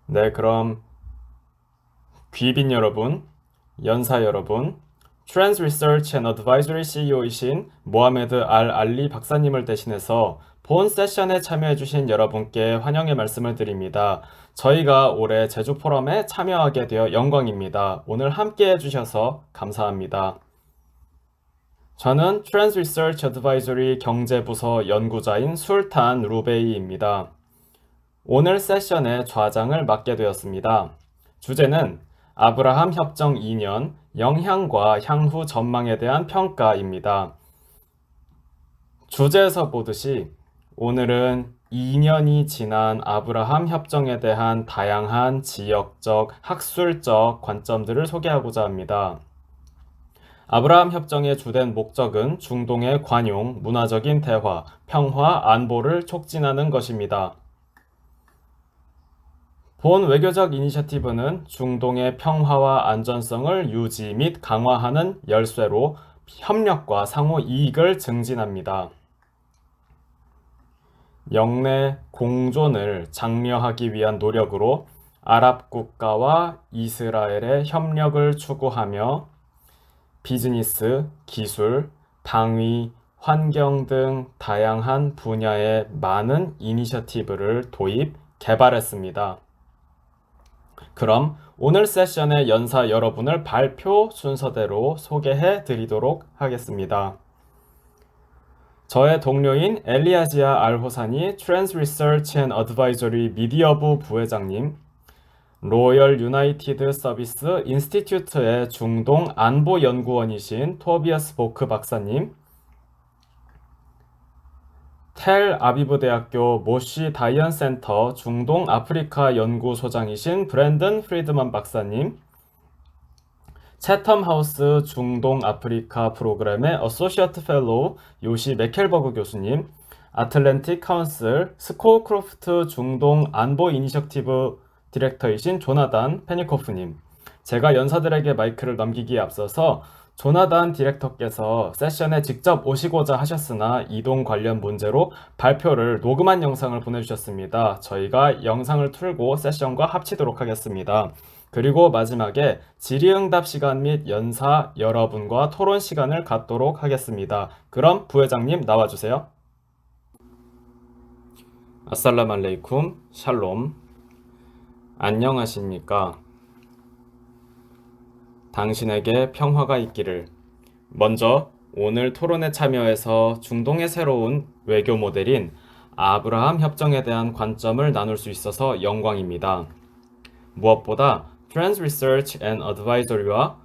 네, 그럼 귀빈 여러분, 연사 여러분, Trends Research and Advisory CEO이신 모하메드 알 알리 박사님을 대신해서 본 세션에 참여해주신 여러분께 환영의 말씀을 드립니다. 저희가 올해 제주 포럼에 참여하게 되어 영광입니다. 오늘 함께 해주셔서 감사합니다. 저는 Trends Research Advisory 경제부서 연구자인 술탄 루베이입니다. 오늘 세션의 좌장을 맡게 되었습니다. 주제는 아브라함 협정 2년 영향과 향후 전망에 대한 평가입니다. 주제에서 보듯이 오늘은 2년이 지난 아브라함 협정에 대한 다양한 지역적, 학술적 관점들을 소개하고자 합니다. 아브라함 협정의 주된 목적은 중동의 관용, 문화적인 대화, 평화, 안보를 촉진하는 것입니다. 본 외교적 이니셔티브는 중동의 평화와 안전성을 유지 및 강화하는 열쇠로 협력과 상호 이익을 증진합니다. 영내 공존을 장려하기 위한 노력으로 아랍 국가와 이스라엘의 협력을 추구하며 비즈니스, 기술, 방위, 환경 등 다양한 분야의 많은 이니셔티브를 도입, 개발했습니다. 그럼 오늘 세션의 연사 여러분을 발표 순서대로 소개해 드리도록 하겠습니다. 저의 동료인 엘리아지아 알호산이 트랜스 리서치 앤 어드바이저리 미디어부 부회장님, 로열 유나이티드 서비스 인스티튜트의 중동 안보 연구원이신 토비아스 보크 박사님, 텔 아비브 대학교 모시 다이언 센터 중동 아프리카 연구소장이신 브랜든 프리드만 박사님, 채텀 하우스 중동 아프리카 프로그램의 어소시어트 펠로우 요시 맥켈버그 교수님, 아틀랜틱 카운슬 스코크로프트 중동 안보 이니셔티브 디렉터이신 조나단 페니코프님, 제가 연사들에게 마이크를 넘기기에 앞서서 조나단 디렉터께서 세션에 직접 오시고자 하셨으나 이동 관련 문제로 발표를 녹음한 영상을 보내주셨습니다. 저희가 영상을 틀고 세션과 합치도록 하겠습니다. 그리고 마지막에 질의응답 시간 및 연사 여러분과 토론 시간을 갖도록 하겠습니다. 그럼 부회장님 나와주세요. 아살람 알레이쿰 샬롬. 안녕하십니까? 당신에게 평화가 있기를. 먼저 오늘 토론에 참여해서 중동의 새로운 외교 모델인 아브라함 협정에 대한 관점을 나눌 수 있어서 영광입니다. 무엇보다 Trends Research and Advisory와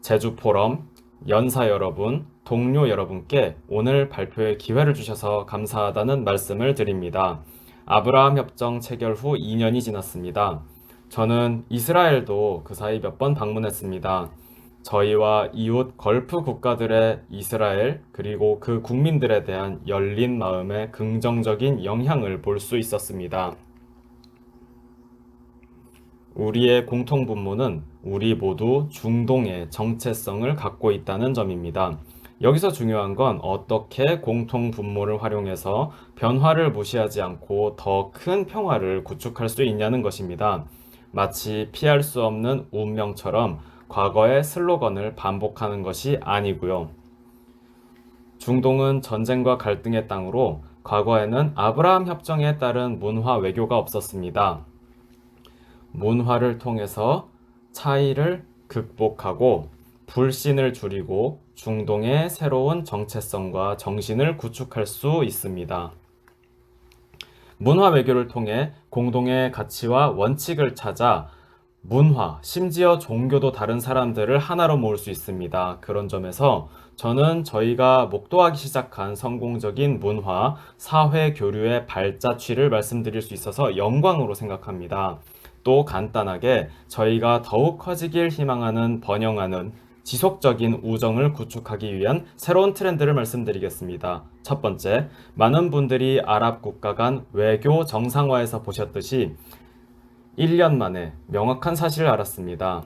제주 포럼, 연사 여러분, 동료 여러분께 오늘 발표의 기회를 주셔서 감사하다는 말씀을 드립니다. 아브라함 협정 체결 후 2년이 지났습니다. 저는 이스라엘도 그 사이 몇 번 방문했습니다. 저희와 이웃 걸프 국가들의 이스라엘 그리고 그 국민들에 대한 열린 마음의 긍정적인 영향을 볼 수 있었습니다. 우리의 공통분모는 우리 모두 중동의 정체성을 갖고 있다는 점입니다. 여기서 중요한 건 어떻게 공통분모를 활용해서 변화를 무시하지 않고 더 큰 평화를 구축할 수 있냐는 것입니다. 마치 피할 수 없는 운명처럼 과거의 슬로건을 반복하는 것이 아니고요. 중동은 전쟁과 갈등의 땅으로 과거에는 아브라함 협정에 따른 문화 외교가 없었습니다. 문화를 통해서 차이를 극복하고 불신을 줄이고 중동의 새로운 정체성과 정신을 구축할 수 있습니다. 문화 외교를 통해 공동의 가치와 원칙을 찾아 문화, 심지어 종교도 다른 사람들을 하나로 모을 수 있습니다. 그런 점에서 저는 저희가 목도하기 시작한 성공적인 문화, 사회 교류의 발자취를 말씀드릴 수 있어서 영광으로 생각합니다. 또 간단하게 저희가 더욱 커지길 희망하는 번영하는 지속적인 우정을 구축하기 위한 새로운 트렌드를 말씀드리겠습니다. 첫 번째, 많은 분들이 아랍 국가 간 외교 정상화에서 보셨듯이 1년 만에 명확한 사실을 알았습니다.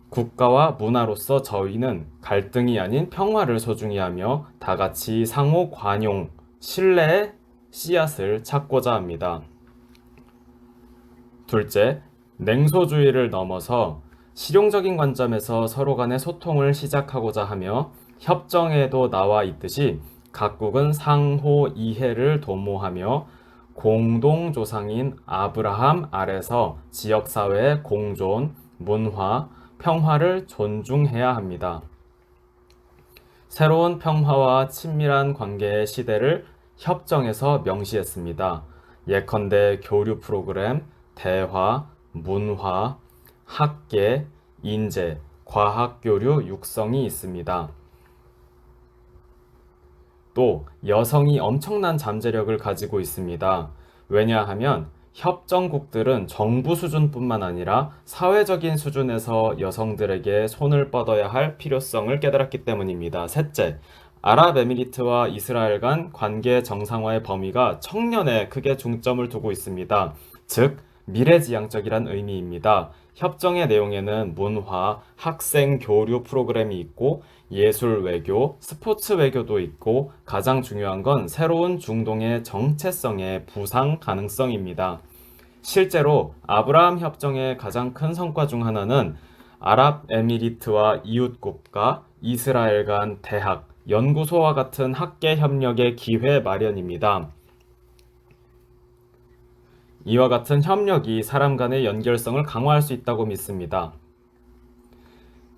국가와 문화로서 저희는 갈등이 아닌 평화를 소중히 하며 다 같이 상호 관용, 신뢰의 씨앗을 찾고자 합니다. 둘째, 냉소주의를 넘어서 실용적인 관점에서 서로 간의 소통을 시작하고자 하며 협정에도 나와 있듯이 각국은 상호 이해를 도모하며 공동 조상인 아브라함 아래서 지역사회의 공존, 문화, 평화를 존중해야 합니다. 새로운 평화와 친밀한 관계의 시대를 협정에서 명시했습니다. 예컨대 교류 프로그램, 대화, 문화, 학계, 인재, 과학교류 육성이 있습니다. 또 여성이 엄청난 잠재력을 가지고 있습니다. 왜냐하면 협정국들은 정부 수준뿐만 아니라 사회적인 수준에서 여성들에게 손을 뻗어야 할 필요성을 깨달았기 때문입니다. 셋째, 아랍에미리트와 이스라엘 간 관계 정상화의 범위가 청년에 크게 중점을 두고 있습니다. 즉, 미래지향적이란 의미입니다. 협정의 내용에는 문화, 학생 교류 프로그램이 있고 예술 외교, 스포츠 외교도 있고 가장 중요한 건 새로운 중동의 정체성의 부상 가능성입니다. 실제로 아브라함 협정의 가장 큰 성과 중 하나는 아랍에미리트와 이웃국가, 이스라엘 간 대학, 연구소와 같은 학계 협력의 기회 마련입니다. 이와 같은 협력이 사람 간의 연결성을 강화할 수 있다고 믿습니다.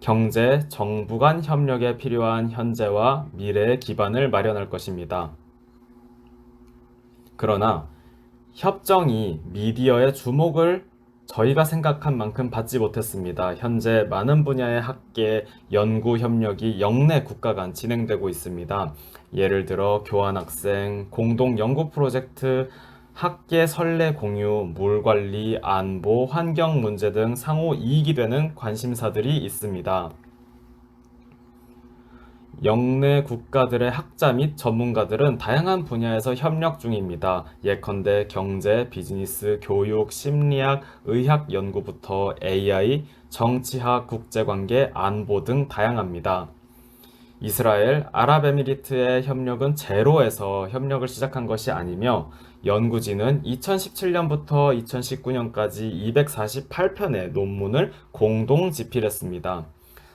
경제, 정부 간 협력에 필요한 현재와 미래의 기반을 마련할 것입니다. 그러나 협정이 미디어의 주목을 저희가 생각한 만큼 받지 못했습니다. 현재 많은 분야의 학계, 연구 협력이 영내 국가 간 진행되고 있습니다. 예를 들어 교환학생, 공동 연구 프로젝트, 학계 선례 공유, 물 관리, 안보, 환경 문제 등 상호 이익이 되는 관심사들이 있습니다. 영내 국가들의 학자 및 전문가들은 다양한 분야에서 협력 중입니다. 예컨대 경제, 비즈니스, 교육, 심리학, 의학 연구부터 AI, 정치학, 국제관계, 안보 등 다양합니다. 이스라엘, 아랍에미리트의 협력은 제로에서 협력을 시작한 것이 아니며 연구진은 2017년부터 2019년까지 248편의 논문을 공동 집필했습니다.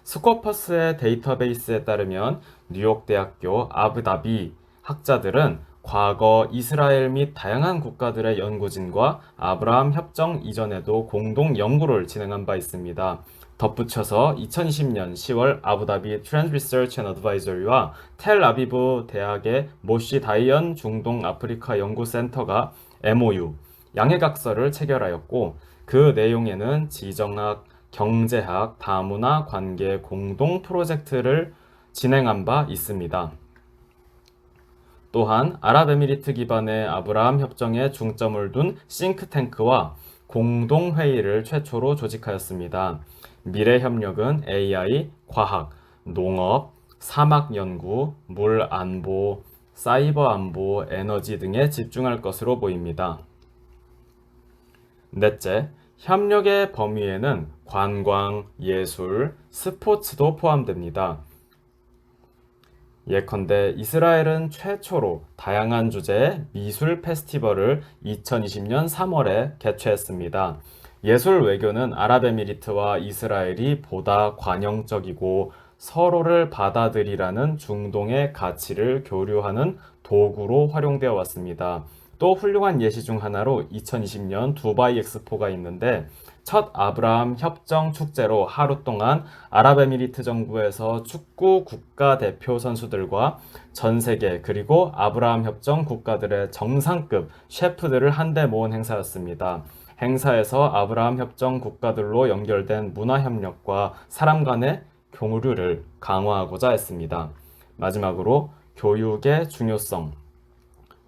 스코퍼스의 데이터베이스에 따르면 뉴욕대학교 아부다비 학자들은 과거 이스라엘 및 다양한 국가들의 연구진과 아브라함 협정 이전에도 공동 연구를 진행한 바 있습니다. 덧붙여서 2020년 10월 아부다비 트렌드 리서치 앤 어드바이저리와 텔아비브 대학의 모시 다이언 중동 아프리카 연구센터가 MOU 양해각서를 체결하였고 그 내용에는 지정학, 경제학, 다문화 관계 공동 프로젝트를 진행한 바 있습니다. 또한 아랍에미리트 기반의 아브라함 협정에 중점을 둔 싱크탱크와 공동회의를 최초로 조직하였습니다. 미래협력은 AI, 과학, 농업, 사막연구, 물안보, 사이버안보, 에너지 등에 집중할 것으로 보입니다. 넷째, 협력의 범위에는 관광, 예술, 스포츠도 포함됩니다. 예컨대 이스라엘은 최초로 다양한 주제의 미술 페스티벌을 2020년 3월에 개최했습니다. 예술 외교는 아랍에미리트와 이스라엘이 보다 관용적이고 서로를 받아들이라는 중동의 가치를 교류하는 도구로 활용되어 왔습니다. 또 훌륭한 예시 중 하나로 2020년 두바이 엑스포가 있는데 첫 아브라함 협정 축제로 하루 동안 아랍에미리트 정부에서 축구 국가대표 선수들과 전 세계 그리고 아브라함 협정 국가들의 정상급 셰프들을 한데 모은 행사였습니다. 행사에서 아브라함 협정 국가들로 연결된 문화협력과 사람 간의 교류를 강화하고자 했습니다. 마지막으로 교육의 중요성.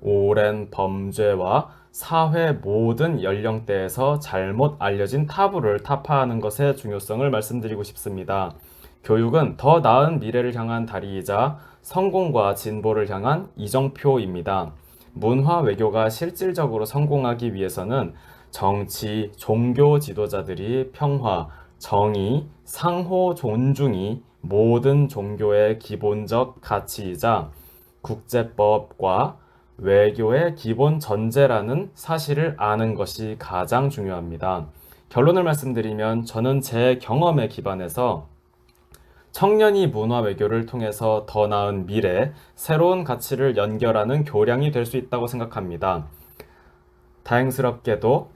오랜 범죄와 사회 모든 연령대에서 잘못 알려진 타부를 타파하는 것의 중요성을 말씀드리고 싶습니다. 교육은 더 나은 미래를 향한 다리이자 성공과 진보를 향한 이정표입니다. 문화 외교가 실질적으로 성공하기 위해서는 정치, 종교 지도자들이 평화, 정의, 상호 존중이 모든 종교의 기본적 가치이자 국제법과 외교의 기본 전제라는 사실을 아는 것이 가장 중요합니다. 결론을 말씀드리면 저는 제 경험에 기반해서 청년이 문화 외교를 통해서 더 나은 미래, 새로운 가치를 연결하는 교량이 될 수 있다고 생각합니다. 다행스럽게도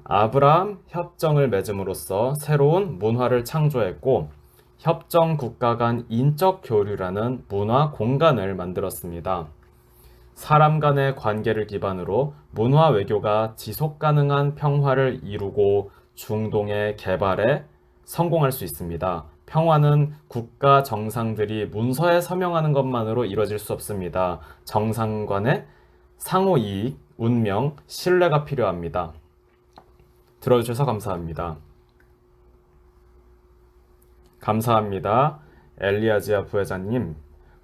아브라함 협정을 맺음으로써 새로운 문화를 창조했고 협정 국가 간 인적 교류라는 문화 공간을 만들었습니다. 사람 간의 관계를 기반으로 문화 외교가 지속 가능한 평화를 이루고 중동의 개발에 성공할 수 있습니다. 평화는 국가 정상들이 문서에 서명하는 것만으로 이루어질 수 없습니다. 정상 간의 상호 이익, 운명, 신뢰가 필요합니다. 들어주셔서 감사합니다. 감사합니다. 엘리아지아 부회장님,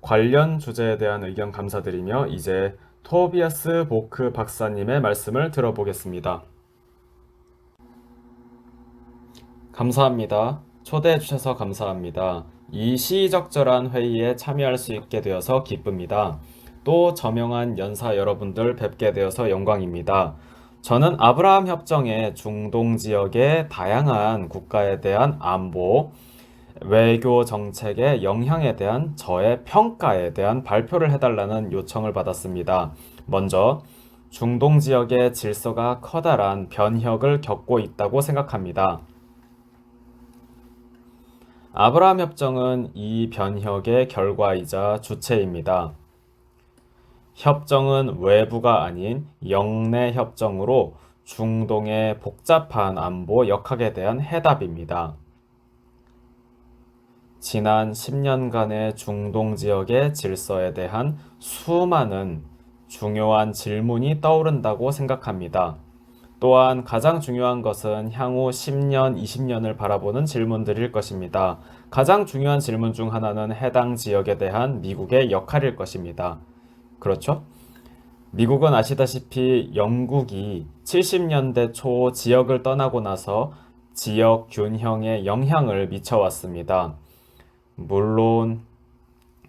관련 주제에 대한 의견 감사드리며 이제 토비아스 보크 박사님의 말씀을 들어보겠습니다. 감사합니다. 초대해 주셔서 감사합니다. 이 시의적절한 회의에 참여할 수 있게 되어서 기쁩니다. 또 저명한 연사 여러분들 뵙게 되어서 영광입니다. 저는 아브라함 협정의 중동 지역의 다양한 국가에 대한 안보, 외교 정책의 영향에 대한 저의 평가에 대한 발표를 해달라는 요청을 받았습니다. 먼저 중동 지역의 질서가 커다란 변혁을 겪고 있다고 생각합니다. 아브라함 협정은 이 변혁의 결과이자 주체입니다. 협정은 외부가 아닌 영내 협정으로 중동의 복잡한 안보 역학에 대한 해답입니다. 지난 10년간의 중동 지역의 질서에 대한 수많은 중요한 질문이 떠오른다고 생각합니다. 또한 가장 중요한 것은 향후 10년, 20년을 바라보는 질문들일 것입니다. 가장 중요한 질문 중 하나는 해당 지역에 대한 미국의 역할일 것입니다. 그렇죠? 미국은 아시다시피 영국이 70년대 초 지역을 떠나고 나서 지역 균형에 영향을 미쳐왔습니다. 물론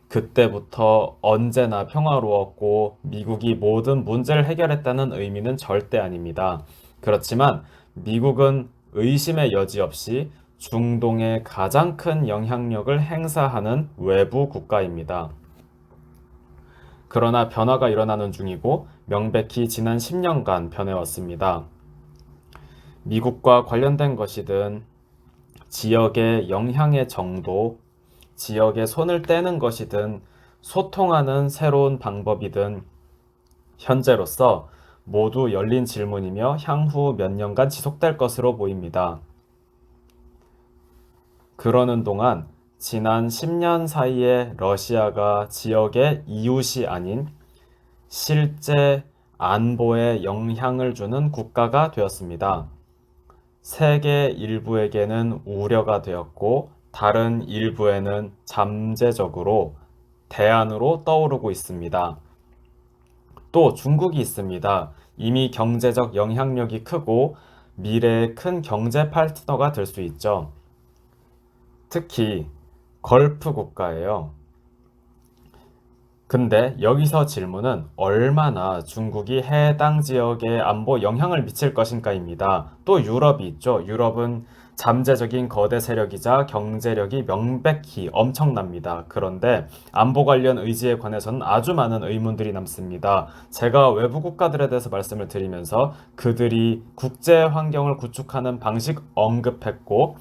그때부터 언제나 평화로웠고 미국이 모든 문제를 해결했다는 의미는 절대 아닙니다. 그렇지만 미국은 의심의 여지 없이 중동에 가장 큰 영향력을 행사하는 외부 국가입니다. 그러나 변화가 일어나는 중이고 명백히 지난 10년간 변해왔습니다. 미국과 관련된 것이든 지역의 영향의 정도, 지역에 손을 떼는 것이든 소통하는 새로운 방법이든 현재로서 모두 열린 질문이며 향후 몇 년간 지속될 것으로 보입니다. 그러는 동안 지난 10년 사이에 러시아가 지역의 이웃이 아닌 실제 안보에 영향을 주는 국가가 되었습니다. 세계 일부에게는 우려가 되었고 다른 일부에는 잠재적으로 대안으로 떠오르고 있습니다. 또 중국이 있습니다. 이미 경제적 영향력이 크고 미래의 큰 경제 파트너가 될 수 있죠. 특히 걸프 국가예요. 근데 여기서 질문은 얼마나 중국이 해당 지역에 안보 영향을 미칠 것인가입니다. 또 유럽이 있죠. 유럽은 잠재적인 거대 세력이자 경제력이 명백히 엄청납니다. 그런데 안보 관련 의지에 관해서는 아주 많은 의문들이 남습니다. 제가 외부 국가들에 대해서 말씀을 드리면서 그들이 국제 환경을 구축하는 방식 언급했고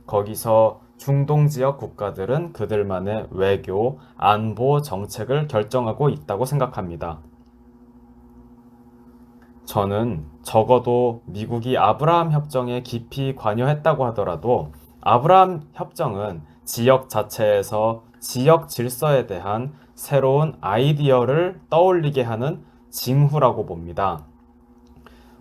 거기서 중동 지역 국가들은 그들만의 외교, 안보 정책을 결정하고 있다고 생각합니다. 저는 적어도 미국이 아브라함 협정에 깊이 관여했다고 하더라도 아브라함 협정은 지역 자체에서 지역 질서에 대한 새로운 아이디어를 떠올리게 하는 징후라고 봅니다.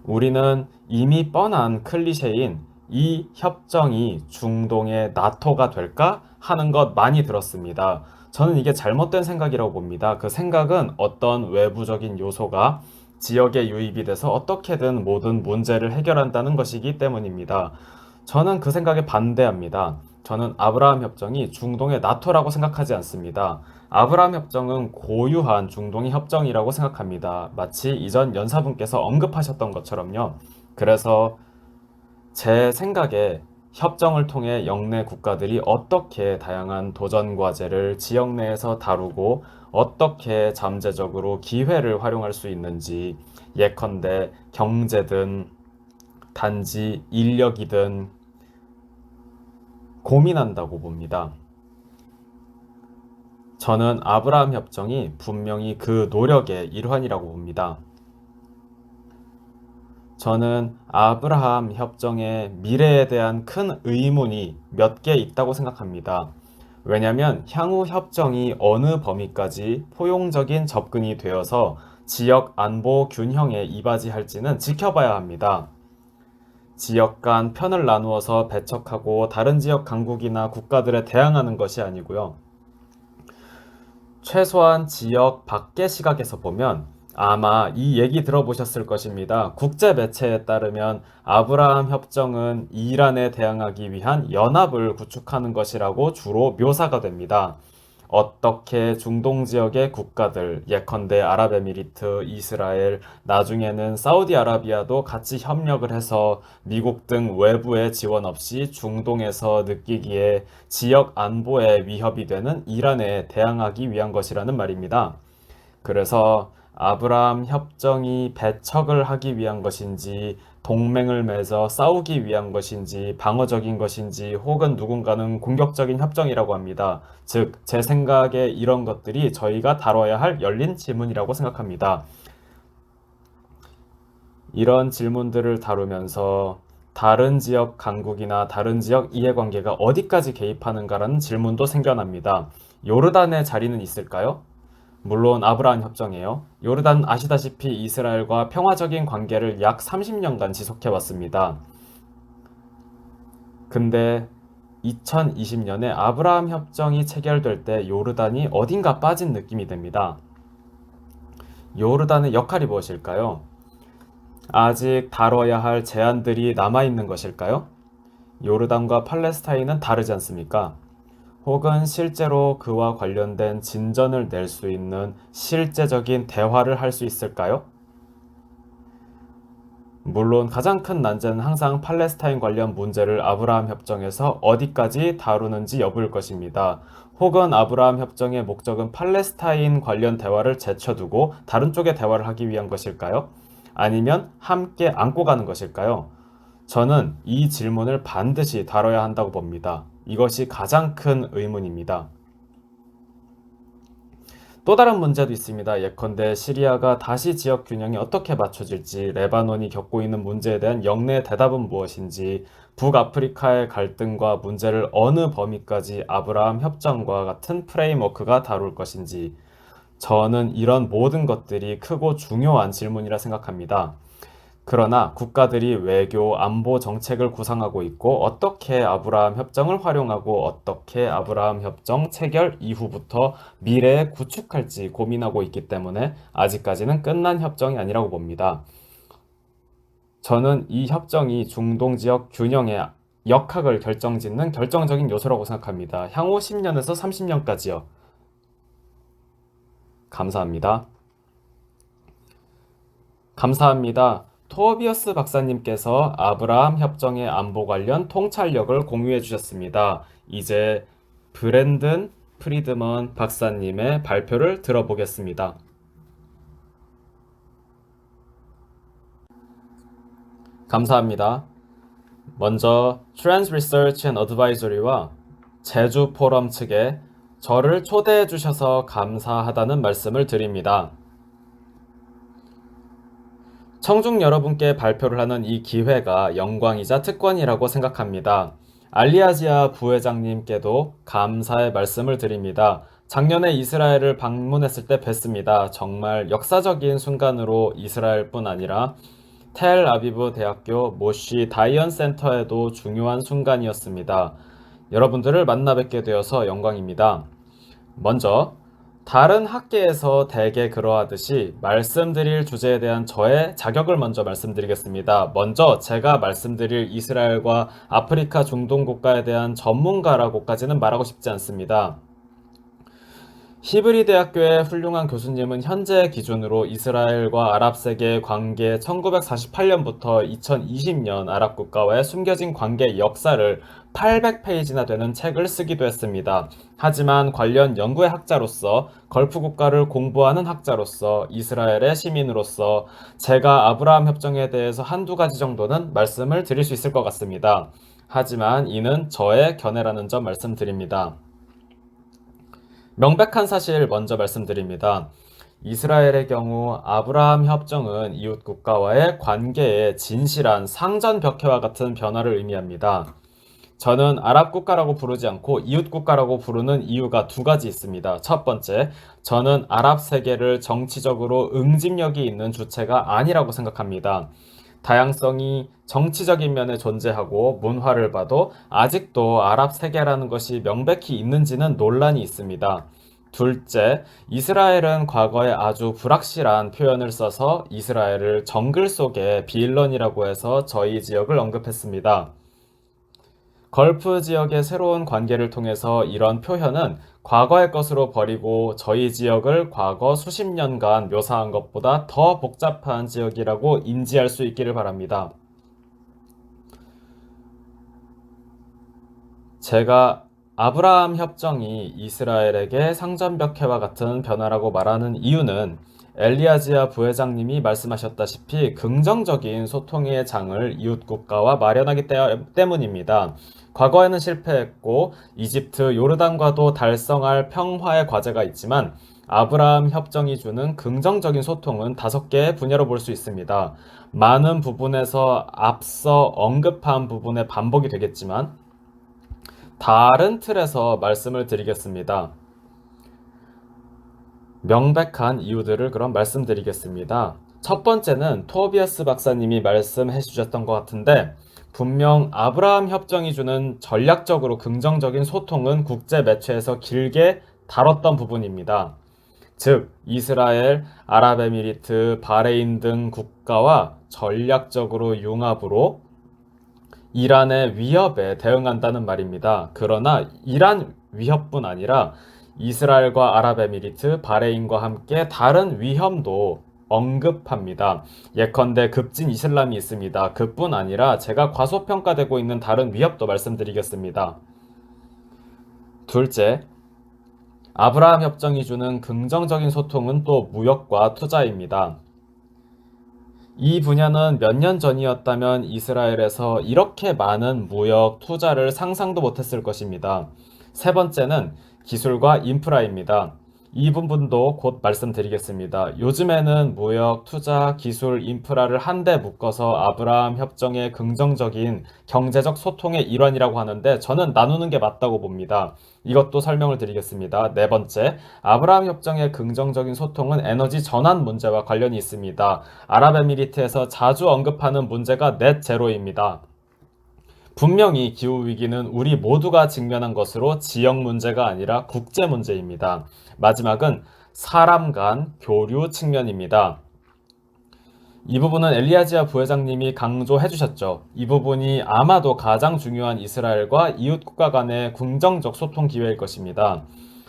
우리는 이미 뻔한 클리셰인 이 협정이 중동의 나토가 될까 하는 것 많이 들었습니다. 저는 이게 잘못된 생각이라고 봅니다. 그 생각은 어떤 외부적인 요소가 지역에 유입이 돼서 어떻게든 모든 문제를 해결한다는 것이기 때문입니다. 저는 그 생각에 반대합니다. 저는 아브라함 협정이 중동의 나토라고 생각하지 않습니다. 아브라함 협정은 고유한 중동의 협정이라고 생각합니다. 마치 이전 연사분께서 언급하셨던 것처럼요. 그래서 제 생각에 협정을 통해 영내 국가들이 어떻게 다양한 도전 과제를 지역 내에서 다루고 어떻게 잠재적으로 기회를 활용할 수 있는지, 예컨대 경제든 단지 인력이든 고민한다고 봅니다. 저는 아브라함 협정이 분명히 그 노력의 일환이라고 봅니다. 저는 아브라함 협정의 미래에 대한 큰 의문이 몇 개 있다고 생각합니다. 왜냐하면 향후 협정이 어느 범위까지 포용적인 접근이 되어서 지역 안보 균형에 이바지할지는 지켜봐야 합니다. 지역 간 편을 나누어서 배척하고 다른 지역 강국이나 국가들에 대항하는 것이 아니고요. 최소한 지역 밖의 시각에서 보면 아마 이 얘기 들어보셨을 것입니다. 국제 매체에 따르면 아브라함 협정은 이란에 대항하기 위한 연합을 구축하는 것이라고 주로 묘사가 됩니다. 어떻게 중동 지역의 국가들, 예컨대 아랍에미리트, 이스라엘, 나중에는 사우디아라비아도 같이 협력을 해서 미국 등 외부의 지원 없이 중동에서 느끼기에 지역 안보에 위협이 되는 이란에 대항하기 위한 것이라는 말입니다. 그래서 아브라함 협정이 배척을 하기 위한 것인지, 동맹을 맺어 싸우기 위한 것인지, 방어적인 것인지, 혹은 누군가는 공격적인 협정이라고 합니다. 즉, 제 생각에 이런 것들이 저희가 다뤄야 할 열린 질문이라고 생각합니다. 이런 질문들을 다루면서 다른 지역 강국이나 다른 지역 이해관계가 어디까지 개입하는가라는 질문도 생겨납니다. 요르단의 자리는 있을까요? 물론 아브라함 협정이에요. 요르단 아시다시피 이스라엘과 평화적인 관계를 약 30년간 지속해 왔습니다. 근데 2020년에 아브라함 협정이 체결될 때 요르단이 어딘가 빠진 느낌이 듭니다. 요르단의 역할이 무엇일까요? 아직 다뤄야 할 제안들이 남아있는 것일까요? 요르단과 팔레스타인은 다르지 않습니까? 혹은 실제로 그와 관련된 진전을 낼 수 있는 실제적인 대화를 할 수 있을까요? 물론 가장 큰 난제는 항상 팔레스타인 관련 문제를 아브라함 협정에서 어디까지 다루는지 여부일 것입니다. 혹은 아브라함 협정의 목적은 팔레스타인 관련 대화를 제쳐두고 다른 쪽의 대화를 하기 위한 것일까요? 아니면 함께 안고 가는 것일까요? 저는 이 질문을 반드시 다뤄야 한다고 봅니다. 이것이 가장 큰 의문입니다. 또 다른 문제도 있습니다. 예컨대 시리아가 다시 지역 균형이 어떻게 맞춰질지, 레바논이 겪고 있는 문제에 대한 영내 대답은 무엇인지, 북아프리카의 갈등과 문제를 어느 범위까지 아브라함 협정과 같은 프레임워크가 다룰 것인지, 저는 이런 모든 것들이 크고 중요한 질문이라 생각합니다. 그러나 국가들이 외교, 안보 정책을 구상하고 있고 어떻게 아브라함 협정을 활용하고 어떻게 아브라함 협정 체결 이후부터 미래에 구축할지 고민하고 있기 때문에 아직까지는 끝난 협정이 아니라고 봅니다. 저는 이 협정이 중동 지역 균형의 역학을 결정짓는 결정적인 요소라고 생각합니다. 향후 10년에서 30년까지요. 감사합니다. 감사합니다. 토비어스 박사님께서 아브라함 협정의 안보 관련 통찰력을 공유해 주셨습니다. 이제 브랜든 프리드먼 박사님의 발표를 들어보겠습니다. 감사합니다. 먼저 Trans Research and Advisory와 제주 포럼 측에 저를 초대해 주셔서 감사하다는 말씀을 드립니다. 청중 여러분께 발표를 하는 이 기회가 영광이자 특권이라고 생각합니다. 알리아지아 부회장님께도 감사의 말씀을 드립니다. 작년에 이스라엘을 방문했을 때 뵀습니다. 정말 역사적인 순간으로 이스라엘뿐 아니라 텔 아비브 대학교 모시 다이언 센터에도 중요한 순간이었습니다. 여러분들을 만나 뵙게 되어서 영광입니다. 먼저 다른 학계에서 대개 그러하듯이 말씀드릴 주제에 대한 저의 자격을 먼저 말씀드리겠습니다. 먼저 제가 말씀드릴 이스라엘과 아프리카 중동 국가에 대한 전문가라고까지는 말하고 싶지 않습니다. 히브리 대학교의 훌륭한 교수님은 현재 기준으로 이스라엘과 아랍 세계의 관계 1948년부터 2020년 아랍 국가와의 숨겨진 관계 역사를 800페이지나 되는 책을 쓰기도 했습니다. 하지만 관련 연구의 학자로서, 걸프 국가를 공부하는 학자로서, 이스라엘의 시민으로서 제가 아브라함 협정에 대해서 한두 가지 정도는 말씀을 드릴 수 있을 것 같습니다. 하지만 이는 저의 견해라는 점 말씀드립니다. 명백한 사실 먼저 말씀드립니다. 이스라엘의 경우 아브라함 협정은 이웃 국가와의 관계의 진실한 상전 벽해와 같은 변화를 의미합니다. 저는 아랍 국가라고 부르지 않고 이웃 국가라고 부르는 이유가 두 가지 있습니다. 첫 번째, 저는 아랍 세계를 정치적으로 응집력이 있는 주체가 아니라고 생각합니다. 다양성이 정치적인 면에 존재하고 문화를 봐도 아직도 아랍 세계라는 것이 명백히 있는지는 논란이 있습니다. 둘째, 이스라엘은 과거에 아주 불확실한 표현을 써서 이스라엘을 정글 속의 빌런이라고 해서 저희 지역을 언급했습니다. 걸프 지역의 새로운 관계를 통해서 이런 표현은 과거의 것으로 버리고 저희 지역을 과거 수십 년간 묘사한 것보다 더 복잡한 지역이라고 인지할 수 있기를 바랍니다. 제가 아브라함 협정이 이스라엘에게 상전벽해와 같은 변화라고 말하는 이유는 엘리아지아 부회장님이 말씀하셨다시피 긍정적인 소통의 장을 이웃 국가와 마련하기 때문입니다. 과거에는 실패했고 이집트, 요르단과도 달성할 평화의 과제가 있지만 아브라함 협정이 주는 긍정적인 소통은 5개의 분야로 볼 수 있습니다. 많은 부분에서 앞서 언급한 부분의 반복이 되겠지만 다른 틀에서 말씀을 드리겠습니다. 명백한 이유들을 그럼 말씀드리겠습니다. 첫 번째는 토비아스 박사님이 말씀해 주셨던 것 같은데 분명 아브라함 협정이 주는 전략적으로 긍정적인 소통은 국제 매체에서 길게 다뤘던 부분입니다. 즉 이스라엘, 아랍에미리트, 바레인 등 국가와 전략적으로 융합으로 이란의 위협에 대응한다는 말입니다. 그러나 이란 위협뿐 아니라 이스라엘과 아랍에미리트, 바레인과 함께 다른 위험도 언급합니다. 예컨대 급진 이슬람이 있습니다. 그뿐 아니라 제가 과소평가되고 있는 다른 위협도 말씀드리겠습니다. 둘째, 아브라함 협정이 주는 긍정적인 소통은 또 무역과 투자입니다. 이 분야는 몇 년 전이었다면 이스라엘에서 이렇게 많은 무역, 투자를 상상도 못했을 것입니다. 세 번째는 기술과 인프라입니다. 이 부분도 곧 말씀드리겠습니다. 요즘에는 무역, 투자, 기술, 인프라를 한데 묶어서 아브라함 협정의 긍정적인 경제적 소통의 일환이라고 하는데 저는 나누는 게 맞다고 봅니다. 이것도 설명을 드리겠습니다. 네 번째, 아브라함 협정의 긍정적인 소통은 에너지 전환 문제와 관련이 있습니다. 아랍에미리트에서 자주 언급하는 문제가 넷 제로입니다. 분명히 기후위기는 우리 모두가 직면한 것으로 지역 문제가 아니라 국제 문제입니다. 마지막은 사람 간 교류 측면입니다. 이 부분은 엘리아지아 부회장님이 강조해 주셨죠. 이 부분이 아마도 가장 중요한 이스라엘과 이웃 국가 간의 긍정적 소통 기회일 것입니다.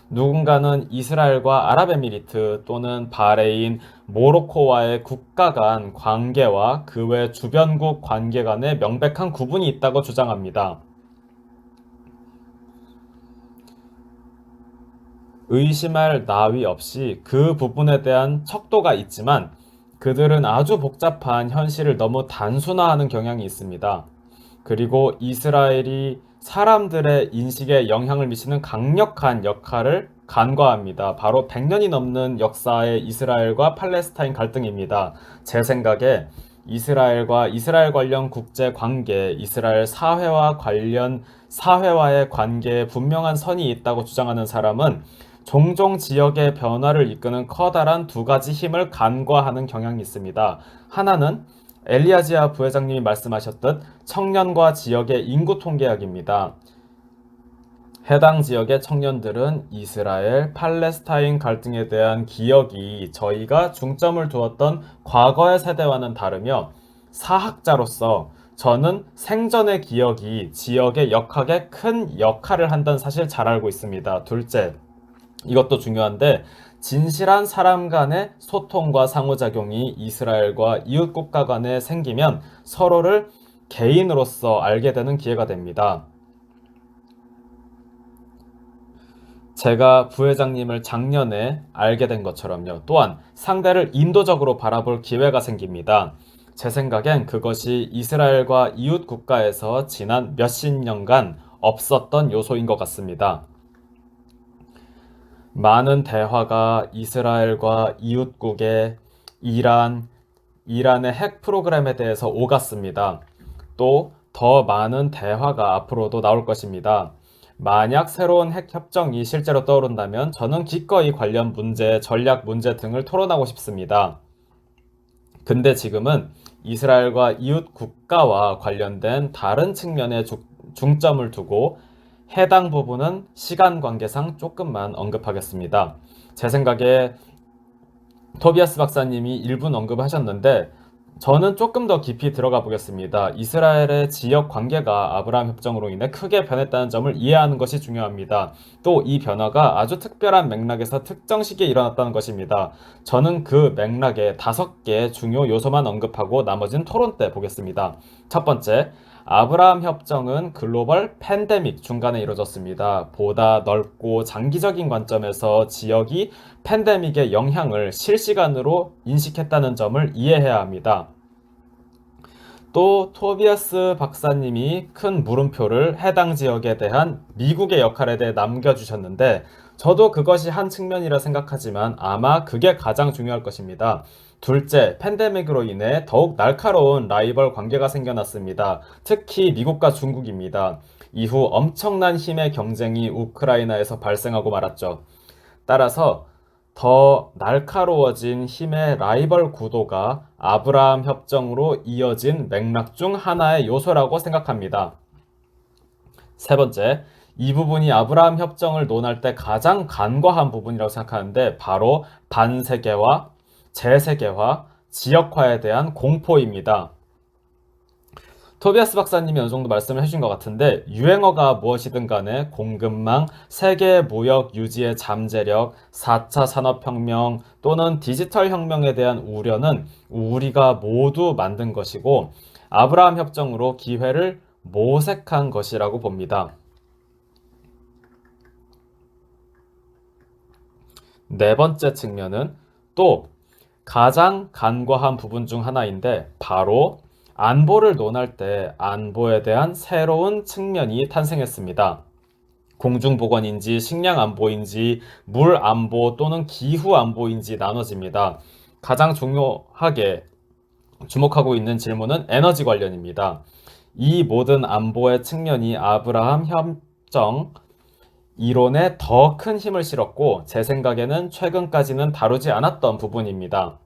누군가는 이스라엘과 아랍에미리트 또는 바레인, 모로코와의 국가 간 관계와 그 외 주변국 관계 간에 명백한 구분이 있다고 주장합니다. 의심할 나위 없이 그 부분에 대한 척도가 있지만 그들은 아주 복잡한 현실을 너무 단순화하는 경향이 있습니다. 그리고 이스라엘이 사람들의 인식에 영향을 미치는 강력한 역할을 간과합니다. 바로 100년이 넘는 역사의 이스라엘과 팔레스타인 갈등입니다. 제 생각에 이스라엘과 이스라엘 관련 국제 관계, 이스라엘 사회와의 관계에 분명한 선이 있다고 주장하는 사람은 종종 지역의 변화를 이끄는 커다란 두 가지 힘을 간과하는 경향이 있습니다. 하나는 엘리아지아 부회장님이 말씀하셨듯 청년과 지역의 인구 통계학입니다. 해당 지역의 청년들은 이스라엘, 팔레스타인 갈등에 대한 기억이 저희가 중점을 두었던 과거의 세대와는 다르며 사학자로서 저는 생전의 기억이 지역의 역학에 큰 역할을 한다는 사실 잘 알고 있습니다. 둘째, 이것도 중요한데 진실한 사람 간의 소통과 상호작용이 이스라엘과 이웃 국가 간에 생기면 서로를 개인으로서 알게 되는 기회가 됩니다. 제가 부회장님을 작년에 알게 된 것처럼요. 또한 상대를 인도적으로 바라볼 기회가 생깁니다. 제 생각엔 그것이 이스라엘과 이웃 국가에서 지난 몇십 년간 없었던 요소인 것 같습니다. 많은 대화가 이스라엘과 이웃국의 이란의 핵 프로그램에 대해서 오갔습니다. 또 더 많은 대화가 앞으로도 나올 것입니다. 만약 새로운 핵 협정이 실제로 떠오른다면 저는 기꺼이 관련 문제, 전략 문제 등을 토론하고 싶습니다. 근데 지금은 이스라엘과 이웃 국가와 관련된 다른 측면에 중점을 두고 해당 부분은 시간 관계상 조금만 언급하겠습니다. 제 생각에 토비아스 박사님이 일부 언급하셨는데 저는 조금 더 깊이 들어가 보겠습니다. 이스라엘의 지역 관계가 아브라함 협정으로 인해 크게 변했다는 점을 이해하는 것이 중요합니다. 또 이 변화가 아주 특별한 맥락에서 특정 시기에 일어났다는 것입니다. 저는 그 맥락의 5개 중요 요소만 언급하고 나머지는 토론 때 보겠습니다. 첫 번째, 아브라함 협정은 글로벌 팬데믹 중간에 이루어졌습니다. 보다 넓고 장기적인 관점에서 지역이 팬데믹의 영향을 실시간으로 인식했다는 점을 이해해야 합니다. 또 토비아스 박사님이 큰 물음표를 해당 지역에 대한 미국의 역할에 대해 남겨주셨는데 저도 그것이 한 측면이라 생각하지만 아마 그게 가장 중요할 것입니다. 둘째, 팬데믹으로 인해 더욱 날카로운 라이벌 관계가 생겨났습니다. 특히 미국과 중국입니다. 이후 엄청난 힘의 경쟁이 우크라이나에서 발생하고 말았죠. 따라서 더 날카로워진 힘의 라이벌 구도가 아브라함 협정으로 이어진 맥락 중 하나의 요소라고 생각합니다. 세 번째, 이 부분이 아브라함 협정을 논할 때 가장 간과한 부분이라고 생각하는데 바로 반세계화, 재세계화, 지역화에 대한 공포입니다. 토비아스 박사님이 어느 정도 말씀을 해주신 것 같은데 유행어가 무엇이든 간에 공급망, 세계 무역 유지의 잠재력, 4차 산업혁명 또는 디지털 혁명에 대한 우려는 우리가 모두 만든 것이고 아브라함 협정으로 기회를 모색한 것이라고 봅니다. 네 번째 측면은 또 가장 간과한 부분 중 하나인데 바로 안보를 논할 때 안보에 대한 새로운 측면이 탄생했습니다. 공중보건인지 식량안보인지 물안보 또는 기후안보인지 나눠집니다. 가장 중요하게 주목하고 있는 질문은 에너지 관련입니다. 이 모든 안보의 측면이 아브라함 협정 이론에 더 큰 힘을 실었고 제 생각에는 최근까지는 다루지 않았던 부분입니다.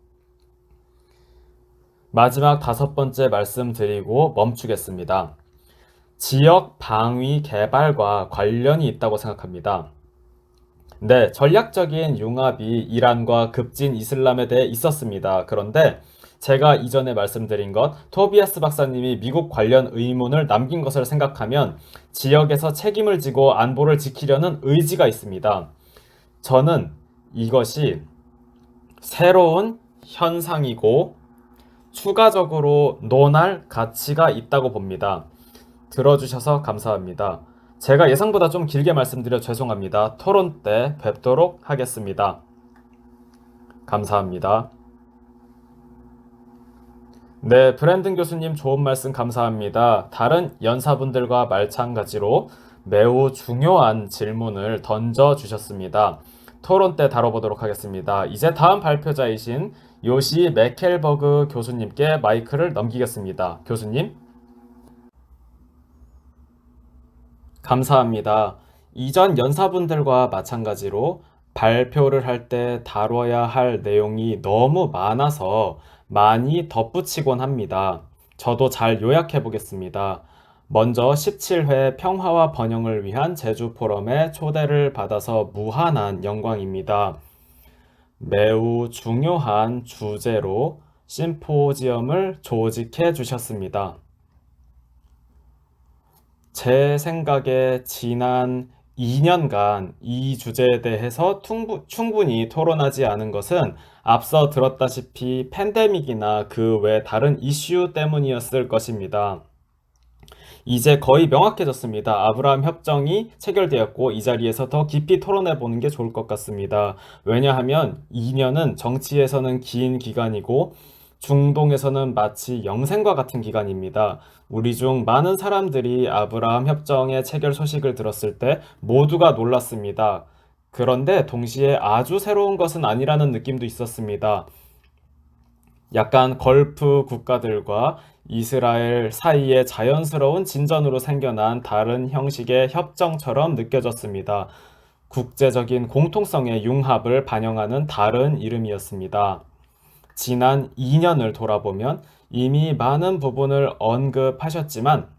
마지막 5번째 말씀드리고 멈추겠습니다. 지역 방위 개발과 관련이 있다고 생각합니다. 네, 전략적인 융합이 이란과 급진 이슬람에 대해 있었습니다. 그런데 제가 이전에 말씀드린 것, 토비아스 박사님이 미국 관련 의문을 남긴 것을 생각하면 지역에서 책임을 지고 안보를 지키려는 의지가 있습니다. 저는 이것이 새로운 현상이고 추가적으로 논할 가치가 있다고 봅니다. 들어주셔서 감사합니다. 제가 예상보다 좀 길게 말씀드려 죄송합니다. 토론 때 뵙도록 하겠습니다. 감사합니다. 네, 브랜든 교수님 좋은 말씀 감사합니다. 다른 연사분들과 마찬가지로 매우 중요한 질문을 던져주셨습니다. 토론 때 다뤄보도록 하겠습니다. 이제 다음 발표자이신 요시 메켈버그 교수님께 마이크를 넘기겠습니다. 교수님. 감사합니다. 이전 연사분들과 마찬가지로 발표를 할 때 다뤄야 할 내용이 너무 많아서 많이 덧붙이곤 합니다. 저도 잘 요약해 보겠습니다. 먼저 17회 평화와 번영을 위한 제주 포럼에 초대를 받아서 무한한 영광입니다. 매우 중요한 주제로 심포지엄을 조직해 주셨습니다. 제 생각에 지난 2년간 이 주제에 대해서 충분히 토론하지 않은 것은 앞서 들었다시피 팬데믹이나 그 외 다른 이슈 때문이었을 것입니다. 이제 거의 명확해졌습니다. 아브라함 협정이 체결되었고 이 자리에서 더 깊이 토론해 보는 게 좋을 것 같습니다. 왜냐하면 2년은 정치에서는 긴 기간이고 중동에서는 마치 영생과 같은 기간입니다. 우리 중 많은 사람들이 아브라함 협정의 체결 소식을 들었을 때 모두가 놀랐습니다. 그런데 동시에 아주 새로운 것은 아니라는 느낌도 있었습니다. 약간 걸프 국가들과 이스라엘 사이의 자연스러운 진전으로 생겨난 다른 형식의 협정처럼 느껴졌습니다. 국제적인 공통성의 융합을 반영하는 다른 이름이었습니다. 지난 2년을 돌아보면 이미 많은 부분을 언급하셨지만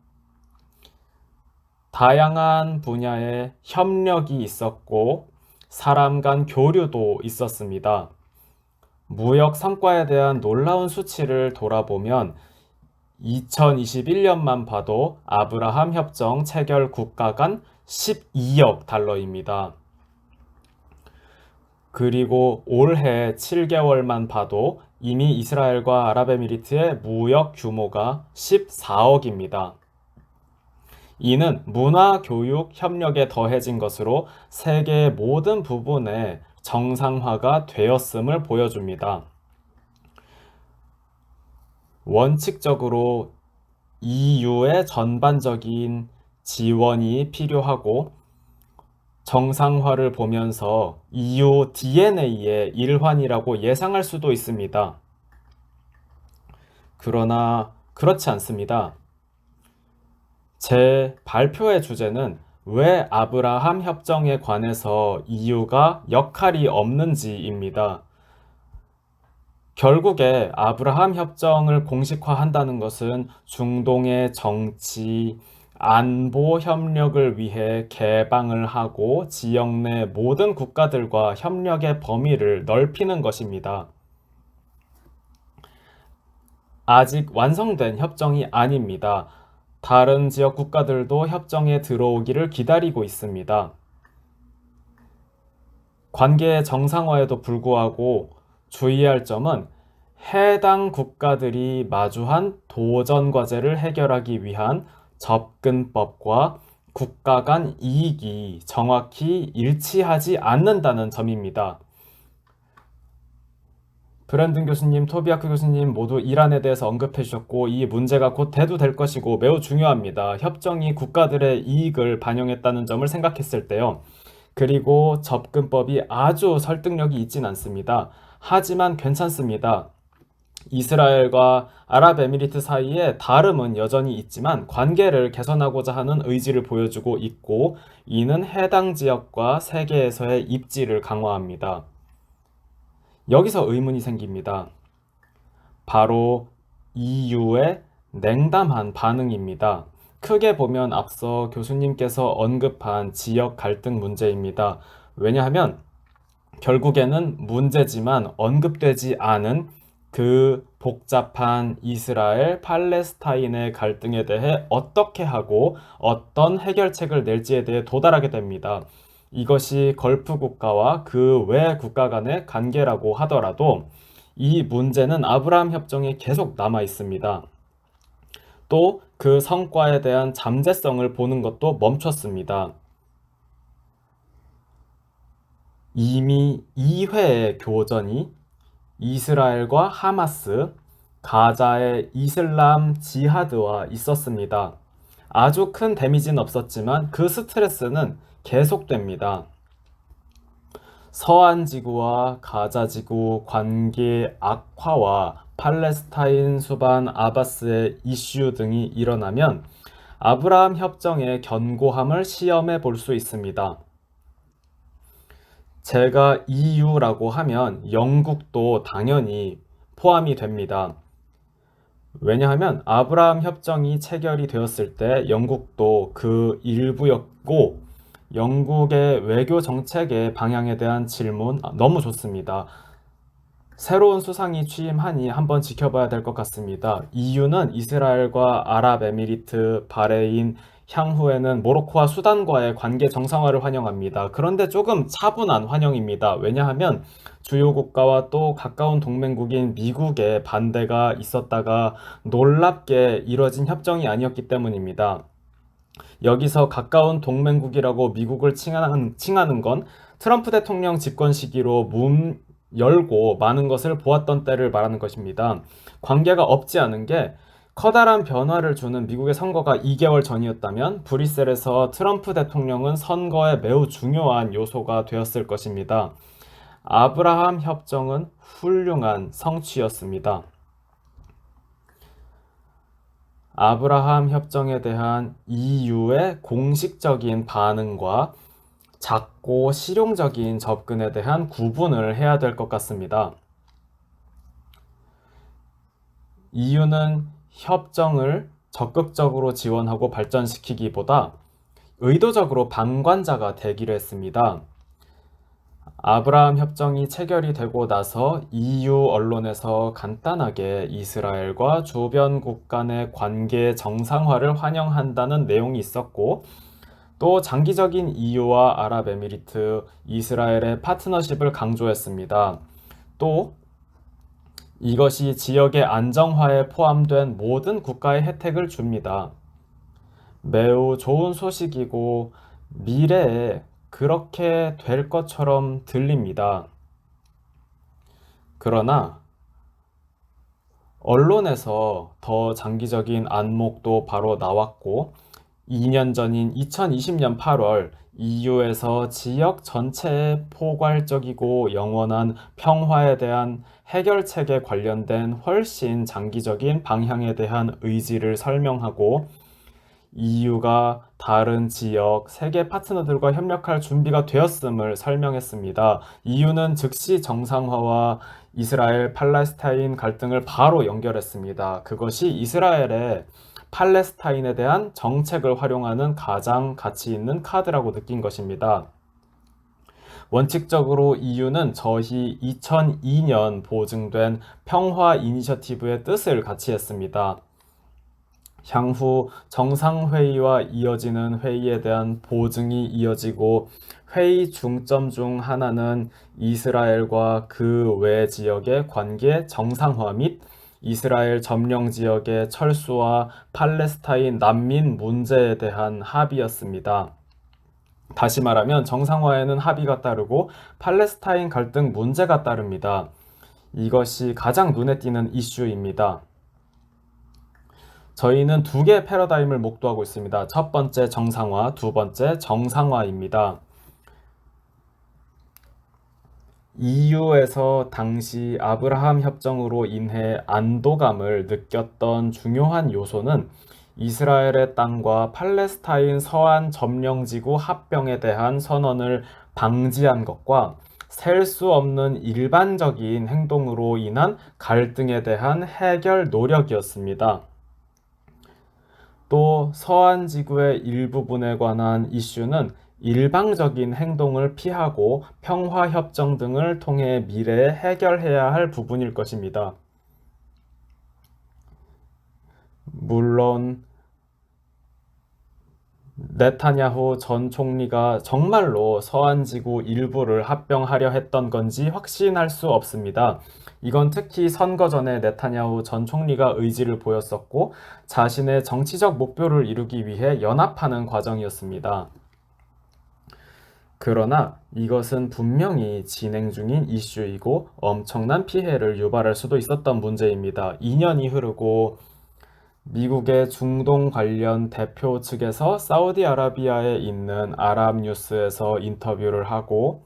다양한 분야의 협력이 있었고 사람 간 교류도 있었습니다. 무역 성과에 대한 놀라운 수치를 돌아보면 2021년만 봐도 아브라함 협정 체결 국가 간 12억 달러입니다. 그리고 올해 7개월만 봐도 이미 이스라엘과 아랍에미리트의 무역 규모가 14억입니다. 이는 문화, 교육, 협력에 더해진 것으로 세계의 모든 부분에 정상화가 되었음을 보여줍니다. 원칙적으로 EU의 전반적인 지원이 필요하고 정상화를 보면서 EU DNA의 일환이라고 예상할 수도 있습니다. 그러나 그렇지 않습니다. 제 발표의 주제는 왜 아브라함 협정에 관해서 EU가 역할이 없는지입니다. 결국에 아브라함 협정을 공식화한다는 것은 중동의 정치, 안보 협력을 위해 개방을 하고 지역 내 모든 국가들과 협력의 범위를 넓히는 것입니다. 아직 완성된 협정이 아닙니다. 다른 지역 국가들도 협정에 들어오기를 기다리고 있습니다. 관계의 정상화에도 불구하고 주의할 점은 해당 국가들이 마주한 도전 과제를 해결하기 위한 접근법과 국가 간 이익이 정확히 일치하지 않는다는 점입니다. 브랜든 교수님, 토비아크 교수님 모두 이란에 대해서 언급해 주셨고 이 문제가 곧 대두될 것이고 매우 중요합니다. 협정이 국가들의 이익을 반영했다는 점을 생각했을 때요. 그리고 접근법이 아주 설득력이 있진 않습니다. 하지만 괜찮습니다. 이스라엘과 아랍에미리트 사이에 다름은 여전히 있지만 관계를 개선하고자 하는 의지를 보여주고 있고 이는 해당 지역과 세계에서의 입지를 강화합니다. 여기서 의문이 생깁니다. 바로 EU의 냉담한 반응입니다. 크게 보면 앞서 교수님께서 언급한 지역 갈등 문제입니다. 왜냐하면 결국에는 문제지만 언급되지 않은 그 복잡한 이스라엘, 팔레스타인의 갈등에 대해 어떻게 하고 어떤 해결책을 낼지에 대해 도달하게 됩니다. 이것이 걸프 국가와 그 외 국가 간의 관계라고 하더라도 이 문제는 아브라함 협정에 계속 남아 있습니다. 또 그 성과에 대한 잠재성을 보는 것도 멈췄습니다. 이미 2회의 교전이 이스라엘과 하마스, 가자의 이슬람 지하드와 있었습니다. 아주 큰 데미지는 없었지만 그 스트레스는 계속됩니다. 서한 지구와 가자 지구 관계 악화와 팔레스타인 수반 아바스의 이슈 등이 일어나면 아브라함 협정의 견고함을 시험해 볼 수 있습니다. 제가 EU라고 하면 영국도 당연히 포함이 됩니다. 왜냐하면 아브라함 협정이 체결이 되었을 때 영국도 그 일부였고 영국의 외교 정책의 방향에 대한 질문 너무 좋습니다. 새로운 수상이 취임하니 한번 지켜봐야 될 것 같습니다. EU는 이스라엘과 아랍에미리트, 바레인, 향후에는 모로코와 수단과의 관계 정상화를 환영합니다. 그런데 조금 차분한 환영입니다. 왜냐하면 주요 국가와 또 가까운 동맹국인 미국의 반대가 있었다가 놀랍게 이뤄진 협정이 아니었기 때문입니다. 여기서 가까운 동맹국이라고 미국을 칭하는 건 트럼프 대통령 집권 시기로 문 열고 많은 것을 보았던 때를 말하는 것입니다. 관계가 없지 않은 게 커다란 변화를 주는 미국의 선거가 2개월 전이었다면 브뤼셀에서 트럼프 대통령은 선거에 매우 중요한 요소가 되었을 것입니다. 아브라함 협정은 훌륭한 성취였습니다. 아브라함 협정에 대한 EU의 공식적인 반응과 작고 실용적인 접근에 대한 구분을 해야 될 것 같습니다. EU는 협정을 적극적으로 지원하고 발전시키기보다 의도적으로 방관자가 되기로 했습니다. 아브라함 협정이 체결이 되고 나서 EU 언론에서 간단하게 이스라엘과 주변국 간의 관계 정상화를 환영한다는 내용이 있었고, 또 장기적인 EU와 아랍에미리트, 이스라엘의 파트너십을 강조했습니다. 또 이것이 지역의 안정화에 포함된 모든 국가의 혜택을 줍니다. 매우 좋은 소식이고 미래에 그렇게 될 것처럼 들립니다. 그러나 언론에서 더 장기적인 안목도 바로 나왔고 2년 전인 2020년 8월 EU에서 지역 전체의 포괄적이고 영원한 평화에 대한 해결책에 관련된 훨씬 장기적인 방향에 대한 의지를 설명하고 EU가 다른 지역, 세계 파트너들과 협력할 준비가 되었음을 설명했습니다. EU는 즉시 정상화와 이스라엘, 팔레스타인 갈등을 바로 연결했습니다. 그것이 이스라엘의 팔레스타인에 대한 정책을 활용하는 가장 가치 있는 카드라고 느낀 것입니다. 원칙적으로 EU는 저희 2002년 보증된 평화 이니셔티브의 뜻을 같이 했습니다. 향후 정상회의와 이어지는 회의에 대한 보증이 이어지고 회의 중점 중 하나는 이스라엘과 그 외 지역의 관계 정상화 및 이스라엘 점령 지역의 철수와 팔레스타인 난민 문제에 대한 합의였습니다. 다시 말하면 정상화에는 합의가 따르고 팔레스타인 갈등 문제가 따릅니다. 이것이 가장 눈에 띄는 이슈입니다. 저희는 두 개의 패러다임을 목도하고 있습니다. 첫 번째 정상화, 두 번째 정상화입니다. EU에서 당시 아브라함 협정으로 인해 안도감을 느꼈던 중요한 요소는 이스라엘의 땅과 팔레스타인 서안 점령지구 합병에 대한 선언을 방지한 것과 셀 수 없는 일반적인 행동으로 인한 갈등에 대한 해결 노력이었습니다. 또 서한 지구의 일부분에 관한 이슈는 일방적인 행동을 피하고 평화협정 등을 통해 미래에 해결해야 할 부분일 것입니다. 물론 네타냐후 전 총리가 정말로 서한지구 일부를 합병하려 했던 건지 확신할 수 없습니다. 이건 특히 선거 전에 네타냐후 전 총리가 의지를 보였었고 자신의 정치적 목표를 이루기 위해 연합하는 과정이었습니다. 그러나 이것은 분명히 진행 중인 이슈이고 엄청난 피해를 유발할 수도 있었던 문제입니다. 2년이 흐르고 미국의 중동 관련 대표 측에서 사우디아라비아에 있는 아랍뉴스에서 인터뷰를 하고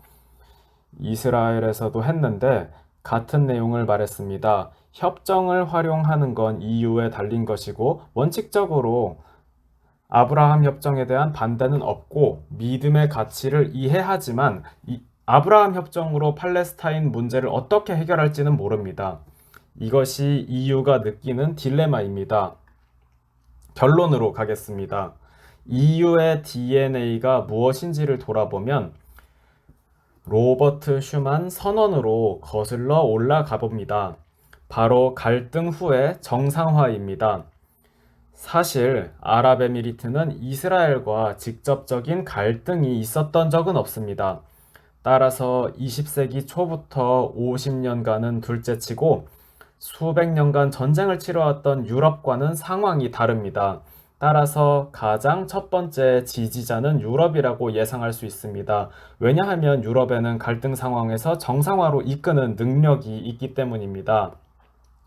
이스라엘에서도 했는데 같은 내용을 말했습니다. 협정을 활용하는 건 EU에 달린 것이고 원칙적으로 아브라함 협정에 대한 반대는 없고 믿음의 가치를 이해하지만 아브라함 협정으로 팔레스타인 문제를 어떻게 해결할지는 모릅니다. 이것이 EU가 느끼는 딜레마입니다. 결론으로 가겠습니다. EU의 DNA가 무엇인지를 돌아보면 로버트 슈만 선언으로 거슬러 올라가 봅니다. 바로 갈등 후의 정상화입니다. 사실 아랍에미리트는 이스라엘과 직접적인 갈등이 있었던 적은 없습니다. 따라서 20세기 초부터 50년간은 둘째치고 수백 년간 전쟁을 치러왔던 유럽과는 상황이 다릅니다. 따라서 가장 첫 번째 지지자는 유럽이라고 예상할 수 있습니다. 왜냐하면 유럽에는 갈등 상황에서 정상화로 이끄는 능력이 있기 때문입니다.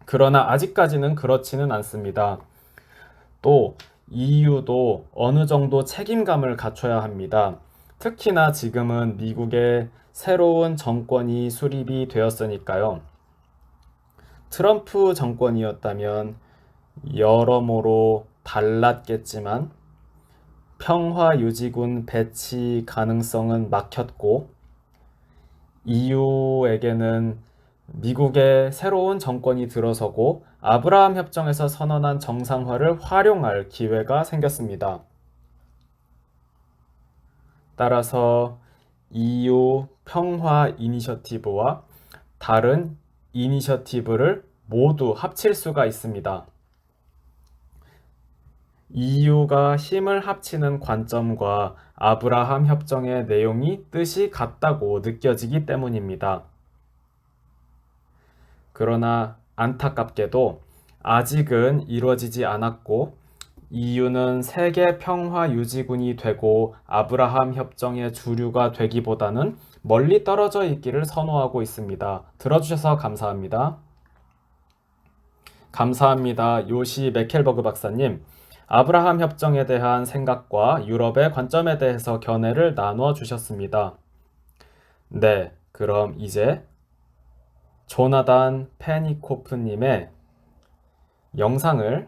그러나 아직까지는 그렇지는 않습니다. 또 EU도 어느 정도 책임감을 갖춰야 합니다. 특히나 지금은 미국의 새로운 정권이 수립이 되었으니까요. 트럼프 정권이었다면 여러모로 달랐겠지만 평화유지군 배치 가능성은 막혔고 EU에게는 미국의 새로운 정권이 들어서고 아브라함 협정에서 선언한 정상화를 활용할 기회가 생겼습니다. 따라서 EU 평화 이니셔티브와 다른 이니셔티브를 모두 합칠 수가 있습니다. EU가 힘을 합치는 관점과 아브라함 협정의 내용이 뜻이 같다고 느껴지기 때문입니다. 그러나 안타깝게도 아직은 이루어지지 않았고 EU는 세계 평화 유지군이 되고 아브라함 협정의 주류가 되기보다는 멀리 떨어져 있기를 선호하고 있습니다. 들어주셔서 감사합니다. 감사합니다. 요시 메켈버그 박사님. 아브라함 협정에 대한 생각과 유럽의 관점에 대해서 견해를 나누어 주셨습니다. 네, 그럼 이제 조나단 페니코프님의 영상을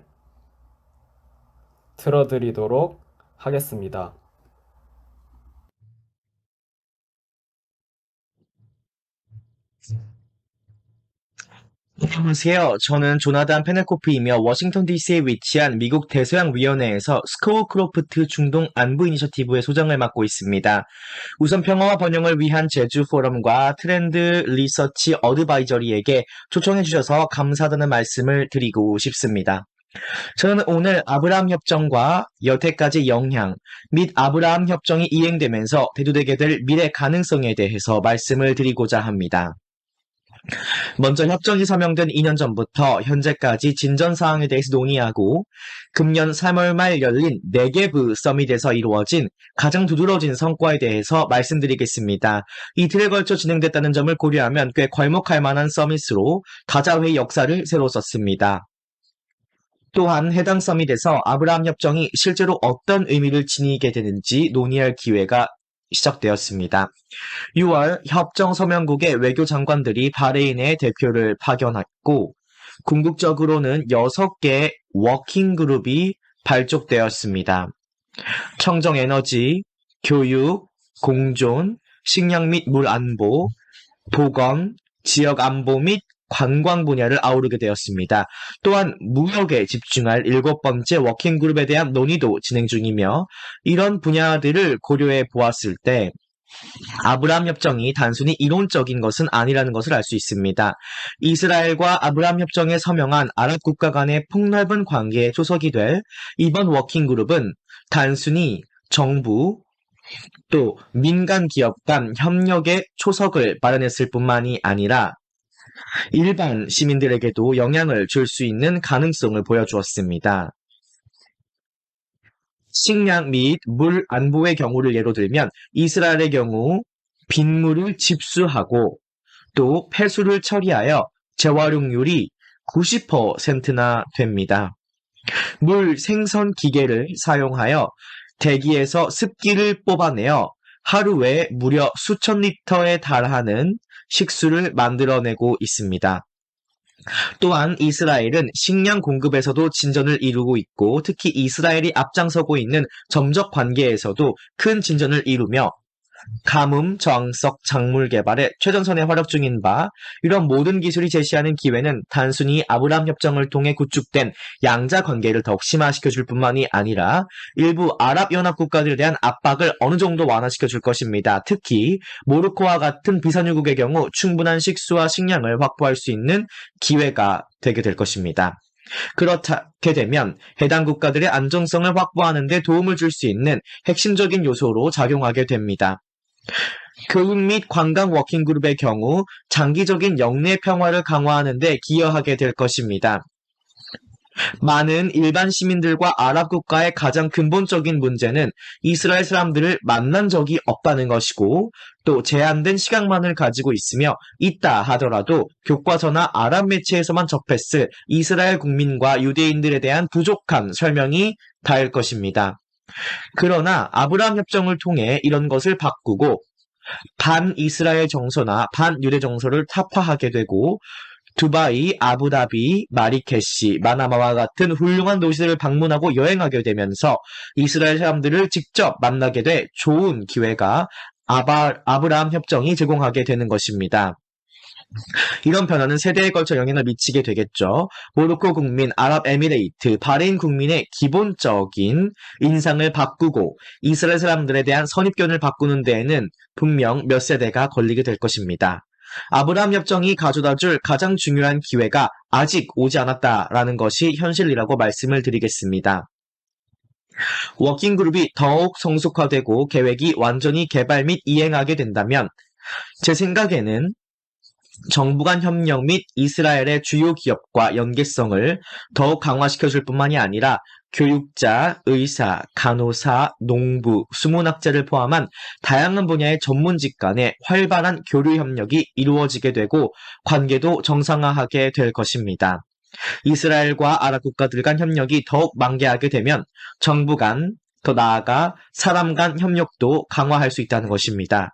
틀어드리도록 하겠습니다. 안녕하세요. 저는 조나단 페네코프이며 워싱턴 DC에 위치한 미국 대서양위원회에서 스코우크로프트 중동 안보 이니셔티브의 소장을 맡고 있습니다. 우선 평화와 번영을 위한 제주 포럼과 트렌드 리서치 어드바이저리에게 초청해 주셔서 감사하다는 말씀을 드리고 싶습니다. 저는 오늘 아브라함 협정과 여태까지 영향 및 아브라함 협정이 이행되면서 대두되게 될 미래 가능성에 대해서 말씀을 드리고자 합니다. 먼저 협정이 서명된 2년 전부터 현재까지 진전 사항에 대해서 논의하고 금년 3월 말 열린 네게브 서밋에서 이루어진 가장 두드러진 성과에 대해서 말씀드리겠습니다. 이틀에 걸쳐 진행됐다는 점을 고려하면 꽤 괄목할 만한 서밋으로 다자회의 역사를 새로 썼습니다. 또한 해당 서밋에서 아브라함 협정이 실제로 어떤 의미를 지니게 되는지 논의할 기회가 시작되었습니다. 6월 협정 서명국의 외교장관들이 바레인에 대표를 파견했고 궁극적으로는 6개의 워킹그룹이 발족되었습니다. 청정에너지, 교육, 공존, 식량 및 물 안보, 보건, 지역 안보 및 관광 분야를 아우르게 되었습니다. 또한 무역에 집중할 7번째 워킹그룹에 대한 논의도 진행 중이며 이런 분야들을 고려해 보았을 때 아브라함 협정이 단순히 이론적인 것은 아니라는 것을 알 수 있습니다. 이스라엘과 아브라함 협정에 서명한 아랍 국가 간의 폭넓은 관계의 초석이 될 이번 워킹그룹은 단순히 정부 또 민간 기업 간 협력의 초석을 마련했을 뿐만이 아니라 일반 시민들에게도 영향을 줄 수 있는 가능성을 보여주었습니다. 식량 및 물 안보의 경우를 예로 들면 이스라엘의 경우 빗물을 집수하고 또 폐수를 처리하여 재활용률이 90%나 됩니다. 물 생선 기계를 사용하여 대기에서 습기를 뽑아내어 하루에 무려 수천 리터에 달하는 식수를 만들어내고 있습니다. 또한 이스라엘은 식량 공급에서도 진전을 이루고 있고 특히 이스라엘이 앞장서고 있는 점적 관계에서도 큰 진전을 이루며 가뭄, 저항성 작물 개발에 최전선에 활약 중인 바 이런 모든 기술이 제시하는 기회는 단순히 아브라함 협정을 통해 구축된 양자 관계를 더욱 심화시켜줄 뿐만이 아니라 일부 아랍연합 국가들에 대한 압박을 어느 정도 완화시켜줄 것입니다. 특히 모로코와 같은 비산유국의 경우 충분한 식수와 식량을 확보할 수 있는 기회가 되게 될 것입니다. 그렇게 되면 해당 국가들의 안정성을 확보하는 데 도움을 줄 수 있는 핵심적인 요소로 작용하게 됩니다. 교육 및 관광 워킹그룹의 경우 장기적인 영내 평화를 강화하는 데 기여하게 될 것입니다. 많은 일반 시민들과 아랍 국가의 가장 근본적인 문제는 이스라엘 사람들을 만난 적이 없다는 것이고 또 제한된 시간만을 가지고 있으며 있다 하더라도 교과서나 아랍 매체에서만 접했을 이스라엘 국민과 유대인들에 대한 부족한 설명이 닿을 것입니다. 그러나 아브라함 협정을 통해 이런 것을 바꾸고 반이스라엘 정서나 반유대 정서를 타파하게 되고 두바이, 아부다비, 마리케시, 마나마와 같은 훌륭한 도시들을 방문하고 여행하게 되면서 이스라엘 사람들을 직접 만나게 돼 좋은 기회가 아브라함 협정이 제공하게 되는 것입니다. 이런 변화는 세대에 걸쳐 영향을 미치게 되겠죠. 모로코 국민, 아랍에미레이트, 바레인 국민의 기본적인 인상을 바꾸고 이스라엘 사람들에 대한 선입견을 바꾸는 데에는 분명 몇 세대가 걸리게 될 것입니다. 아브라함 협정이 가져다 줄 가장 중요한 기회가 아직 오지 않았다라는 것이 현실이라고 말씀을 드리겠습니다. 워킹그룹이 더욱 성숙화되고 계획이 완전히 개발 및 이행하게 된다면 제 생각에는 정부 간 협력 및 이스라엘의 주요 기업과 연계성을 더욱 강화시켜줄 뿐만이 아니라 교육자, 의사, 간호사, 농부, 수문학자를 포함한 다양한 분야의 전문직 간의 활발한 교류 협력이 이루어지게 되고 관계도 정상화하게 될 것입니다. 이스라엘과 아랍 국가들 간 협력이 더욱 만개하게 되면 정부 간, 더 나아가 사람 간 협력도 강화할 수 있다는 것입니다.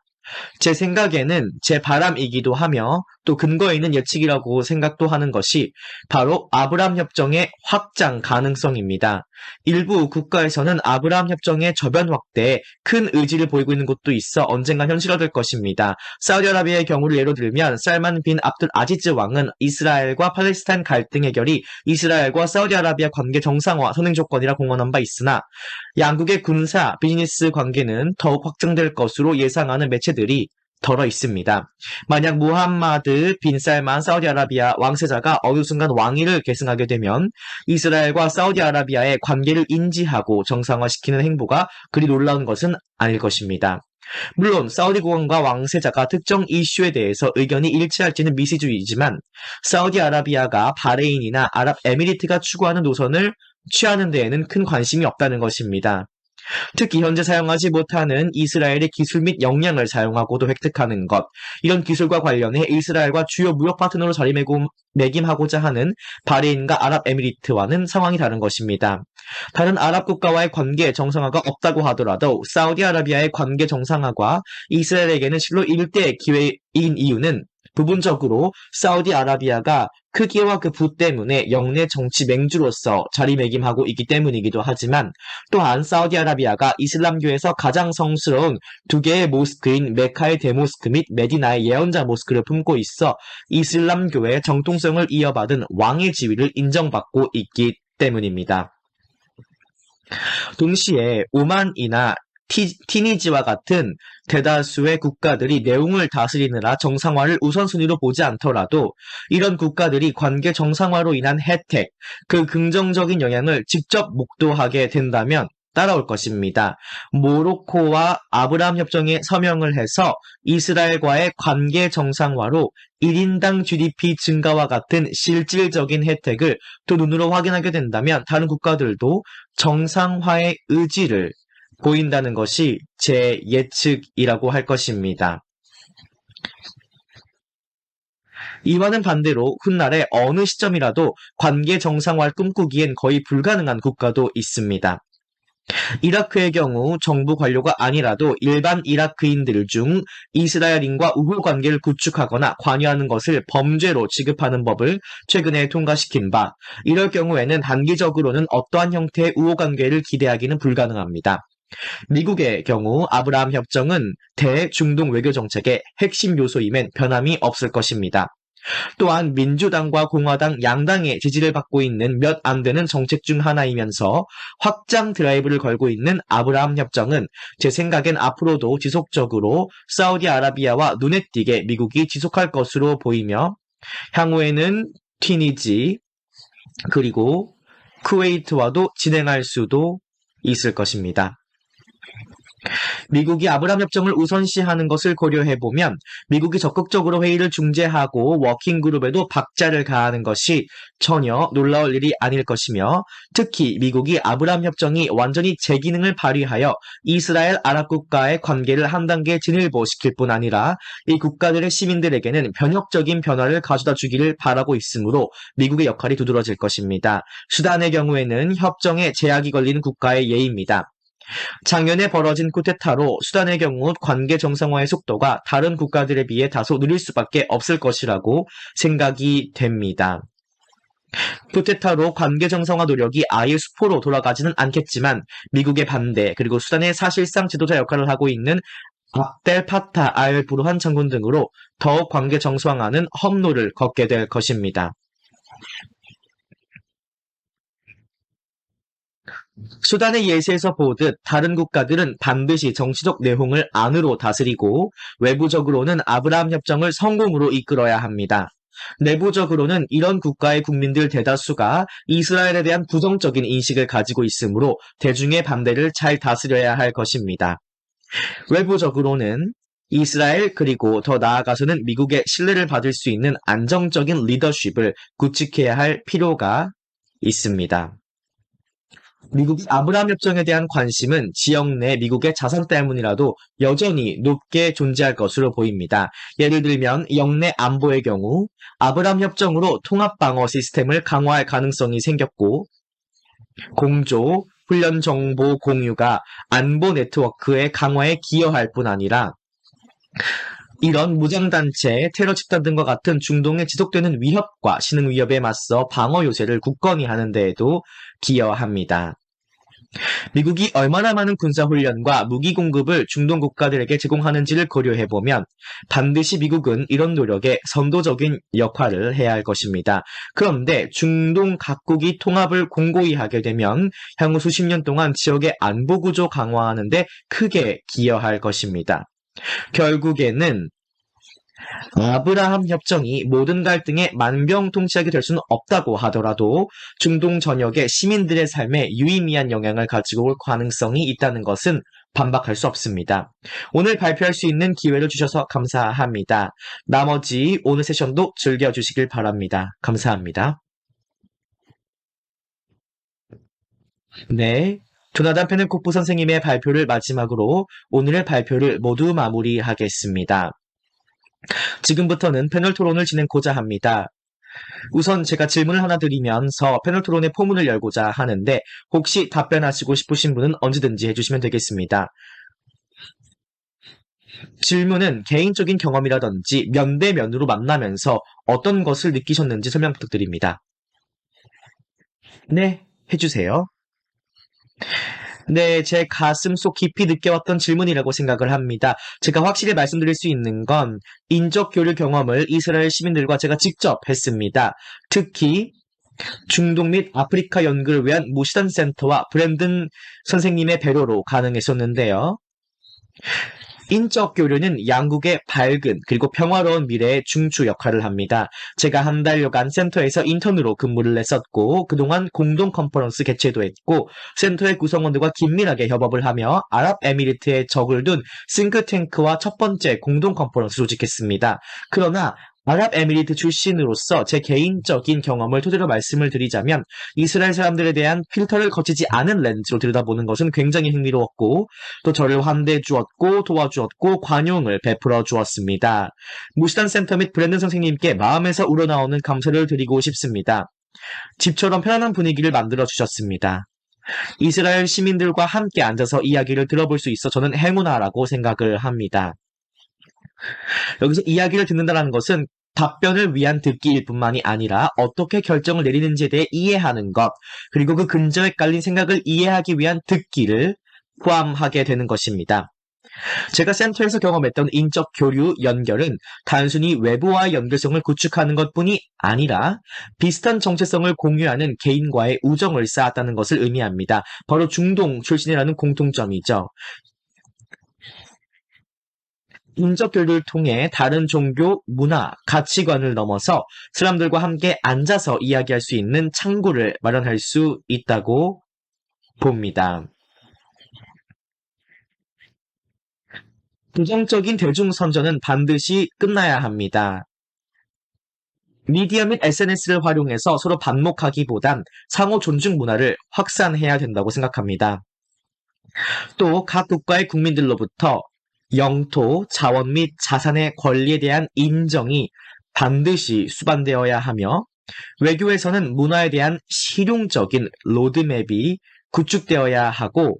제 생각에는 제 바람이기도 하며 또 근거 있는 예측이라고 생각도 하는 것이 바로 아브라함 협정의 확장 가능성입니다. 일부 국가에서는 아브라함 협정의 저변 확대에 큰 의지를 보이고 있는 곳도 있어 언젠가 현실화될 것입니다. 사우디아라비아의 경우를 예로 들면 살만 빈 압둘 아지즈 왕은 이스라엘과 팔레스타인 갈등 해결이 이스라엘과 사우디아라비아 관계 정상화 선행 조건이라 공언한 바 있으나 양국의 군사, 비즈니스 관계는 더욱 확장될 것으로 예상하는 매체들이 덜어 있습니다. 만약 무함마드 빈 살만 사우디아라비아 왕세자가 어느 순간 왕위를 계승하게 되면 이스라엘과 사우디아라비아의 관계를 인지하고 정상화시키는 행보가 그리 놀라운 것은 아닐 것입니다. 물론 사우디 국왕과 왕세자가 특정 이슈에 대해서 의견이 일치할지는 미시주의이지만 사우디아라비아가 바레인이나 아랍에미리트가 추구하는 노선을 취하는 데에는 큰 관심이 없다는 것입니다. 특히 현재 사용하지 못하는 이스라엘의 기술 및 역량을 사용하고도 획득하는 것, 이런 기술과 관련해 이스라엘과 주요 무역 파트너로 자리매김하고자 하는 바레인과 아랍에미리트와는 상황이 다른 것입니다. 다른 아랍 국가와의 관계 정상화가 없다고 하더라도 사우디아라비아의 관계 정상화가 이스라엘에게는 실로 일대 기회인 이유는 부분적으로 사우디아라비아가 크기와 그 부 때문에 영내 정치 맹주로서 자리매김하고 있기 때문이기도 하지만 또한 사우디아라비아가 이슬람교에서 가장 성스러운 두 개의 모스크인 메카의 대모스크 및 메디나의 예언자 모스크를 품고 있어 이슬람교의 정통성을 이어받은 왕의 지위를 인정받고 있기 때문입니다. 동시에 오만이나 티니지와 같은 대다수의 국가들이 내용을 다스리느라 정상화를 우선순위로 보지 않더라도 이런 국가들이 관계 정상화로 인한 혜택, 그 긍정적인 영향을 직접 목도하게 된다면 따라올 것입니다. 모로코와 아브라함 협정에 서명을 해서 이스라엘과의 관계 정상화로 1인당 GDP 증가와 같은 실질적인 혜택을 또 눈으로 확인하게 된다면 다른 국가들도 정상화의 의지를 보인다는 것이 제 예측이라고 할 것입니다. 이와는 반대로 훗날의 어느 시점이라도 관계 정상화를 꿈꾸기엔 거의 불가능한 국가도 있습니다. 이라크의 경우 정부 관료가 아니라도 일반 이라크인들 중 이스라엘인과 우호 관계를 구축하거나 관여하는 것을 범죄로 취급하는 법을 최근에 통과시킨 바, 이럴 경우에는 단기적으로는 어떠한 형태의 우호 관계를 기대하기는 불가능합니다. 미국의 경우 아브라함 협정은 대중동 외교 정책의 핵심 요소임엔 변함이 없을 것입니다. 또한 민주당과 공화당 양당의 지지를 받고 있는 몇 안 되는 정책 중 하나이면서 확장 드라이브를 걸고 있는 아브라함 협정은 제 생각엔 앞으로도 지속적으로 사우디아라비아와 눈에 띄게 미국이 지속할 것으로 보이며 향후에는 튀니지, 그리고 쿠웨이트와도 진행할 수도 있을 것입니다. 미국이 아브라함 협정을 우선시하는 것을 고려해보면 미국이 적극적으로 회의를 중재하고 워킹그룹에도 박자를 가하는 것이 전혀 놀라울 일이 아닐 것이며 특히 미국이 아브라함 협정이 완전히 제 기능을 발휘하여 이스라엘 아랍 국가의 관계를 한 단계 진일보시킬 뿐 아니라 이 국가들의 시민들에게는 변혁적인 변화를 가져다 주기를 바라고 있으므로 미국의 역할이 두드러질 것입니다. 수단의 경우에는 협정에 제약이 걸리는 국가의 예입니다. 작년에 벌어진 쿠데타로 수단의 경우 관계 정상화의 속도가 다른 국가들에 비해 다소 느릴 수밖에 없을 것이라고 생각이 됩니다. 쿠데타로 관계 정상화 노력이 아예 수포로 돌아가지는 않겠지만 미국의 반대 그리고 수단의 사실상 지도자 역할을 하고 있는 압델 파타 알 부르한 장군 등으로 더욱 관계 정상화는 험로를 걷게 될 것입니다. 수단의 예시에서 보듯 다른 국가들은 반드시 정치적 내홍을 안으로 다스리고 외부적으로는 아브라함 협정을 성공으로 이끌어야 합니다. 내부적으로는 이런 국가의 국민들 대다수가 이스라엘에 대한 부정적인 인식을 가지고 있으므로 대중의 반대를 잘 다스려야 할 것입니다. 외부적으로는 이스라엘 그리고 더 나아가서는 미국의 신뢰를 받을 수 있는 안정적인 리더십을 구축해야 할 필요가 있습니다. 미국이 아브라함 협정에 대한 관심은 지역 내 미국의 자산 때문이라도 여전히 높게 존재할 것으로 보입니다. 예를 들면 영내 안보의 경우 아브라함 협정으로 통합 방어 시스템을 강화할 가능성이 생겼고 공조, 훈련 정보 공유가 안보 네트워크의 강화에 기여할 뿐 아니라 이런 무장단체, 테러 집단 등과 같은 중동의 지속되는 위협과 신흥 위협에 맞서 방어 요새를 굳건히 하는 데에도 기여합니다. 미국이 얼마나 많은 군사훈련과 무기 공급을 중동 국가들에게 제공하는지를 고려해보면 반드시 미국은 이런 노력에 선도적인 역할을 해야 할 것입니다. 그런데 중동 각국이 통합을 공고히 하게 되면 향후 수십 년 동안 지역의 안보구조 강화하는 데 크게 기여할 것입니다. 결국에는 아브라함 협정이 모든 갈등의 만병통치약이 될 수는 없다고 하더라도 중동 전역의 시민들의 삶에 유의미한 영향을 가지고 올 가능성이 있다는 것은 반박할 수 없습니다. 오늘 발표할 수 있는 기회를 주셔서 감사합니다. 나머지 오늘 세션도 즐겨주시길 바랍니다. 감사합니다. 네. 조나단 페넨코프 선생님의 발표를 마지막으로 오늘의 발표를 모두 마무리하겠습니다. 지금부터는 패널 토론을 진행고자 합니다. 우선 제가 질문을 하나 드리면서 패널 토론의 포문을 열고자 하는데 혹시 답변하시고 싶으신 분은 언제든지 해주시면 되겠습니다. 질문은 개인적인 경험이라든지 면대면으로 만나면서 어떤 것을 느끼셨는지 설명 부탁드립니다. 네, 해주세요. 네, 제 가슴 속 깊이 느껴왔던 질문이라고 생각을 합니다. 제가 확실히 말씀드릴 수 있는 건 인적 교류 경험을 이스라엘 시민들과 제가 직접 했습니다. 특히 중동 및 아프리카 연구를 위한 무시단 센터와 브랜든 선생님의 배려로 가능했었는데요. 인적 교류는 양국의 밝은 그리고 평화로운 미래의 중추 역할을 합니다. 제가 한 달여간 센터에서 인턴으로 근무를 했었고 그동안 공동 컨퍼런스 개최도 했고 센터의 구성원들과 긴밀하게 협업을 하며 아랍에미리트에 적을 둔 싱크탱크와 첫 번째 공동 컨퍼런스 조직했습니다. 그러나 아랍에미리트 출신으로서 제 개인적인 경험을 토대로 말씀을 드리자면 이스라엘 사람들에 대한 필터를 거치지 않은 렌즈로 들여다보는 것은 굉장히 흥미로웠고 또 저를 환대해 주었고 도와주었고 관용을 베풀어 주었습니다. 무시단 센터 및 브랜든 선생님께 마음에서 우러나오는 감사를 드리고 싶습니다. 집처럼 편안한 분위기를 만들어 주셨습니다. 이스라엘 시민들과 함께 앉아서 이야기를 들어볼 수 있어 저는 행운아라고 생각을 합니다. 여기서 이야기를 듣는다는 것은 답변을 위한 듣기일 뿐만이 아니라 어떻게 결정을 내리는지에 대해 이해하는 것, 그리고 그 근저에 깔린 생각을 이해하기 위한 듣기를 포함하게 되는 것입니다. 제가 센터에서 경험했던 인적 교류 연결은 단순히 외부와의 연결성을 구축하는 것뿐이 아니라 비슷한 정체성을 공유하는 개인과의 우정을 쌓았다는 것을 의미합니다. 바로 중동 출신이라는 공통점이죠. 인적 교류를 통해 다른 종교, 문화, 가치관을 넘어서 사람들과 함께 앉아서 이야기할 수 있는 창구를 마련할 수 있다고 봅니다. 부정적인 대중선전은 반드시 끝나야 합니다. 미디어 및 SNS를 활용해서 서로 반목하기보단 상호 존중 문화를 확산해야 된다고 생각합니다. 또 각 국가의 국민들로부터 영토, 자원 및 자산의 권리에 대한 인정이 반드시 수반되어야 하며 외교에서는 문화에 대한 실용적인 로드맵이 구축되어야 하고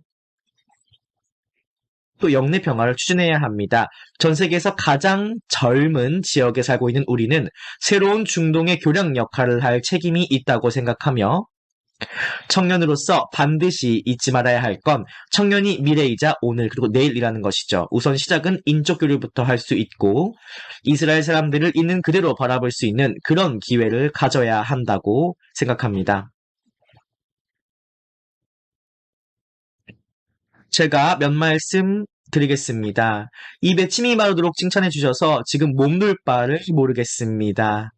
또 영내 평화를 추진해야 합니다. 전 세계에서 가장 젊은 지역에 살고 있는 우리는 새로운 중동의 교량 역할을 할 책임이 있다고 생각하며 청년으로서 반드시 잊지 말아야 할 건 청년이 미래이자 오늘 그리고 내일이라는 것이죠. 우선 시작은 인적 교류부터 할 수 있고 이스라엘 사람들을 있는 그대로 바라볼 수 있는 그런 기회를 가져야 한다고 생각합니다. 제가 몇 말씀 드리겠습니다. 입에 침이 마르도록 칭찬해 주셔서 지금 목 놓을 바를 모르겠습니다.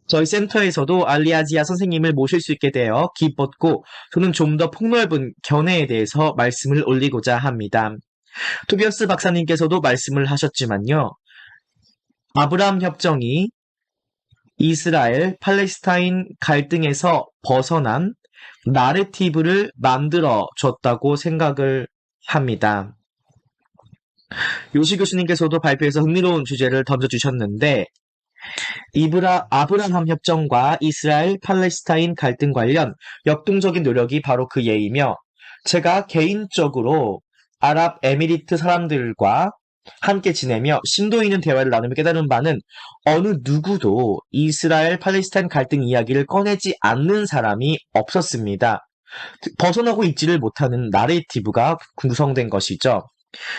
저희 센터에서도 알리아지아 선생님을 모실 수 있게 되어 기뻤고 저는 좀 더 폭넓은 견해에 대해서 말씀을 올리고자 합니다. 토비어스 박사님께서도 말씀을 하셨지만요. 아브라함 협정이 이스라엘, 팔레스타인 갈등에서 벗어난 나레티브를 만들어 줬다고 생각을 합니다. 요시 교수님께서도 발표에서 흥미로운 주제를 던져주셨는데 아브라함 협정과 이스라엘 팔레스타인 갈등 관련 역동적인 노력이 바로 그 예이며 제가 개인적으로 아랍에미리트 사람들과 함께 지내며 심도 있는 대화를 나누며 깨달은 바는 어느 누구도 이스라엘 팔레스타인 갈등 이야기를 꺼내지 않는 사람이 없었습니다. 벗어나고 있지를 못하는 나레이티브가 구성된 것이죠.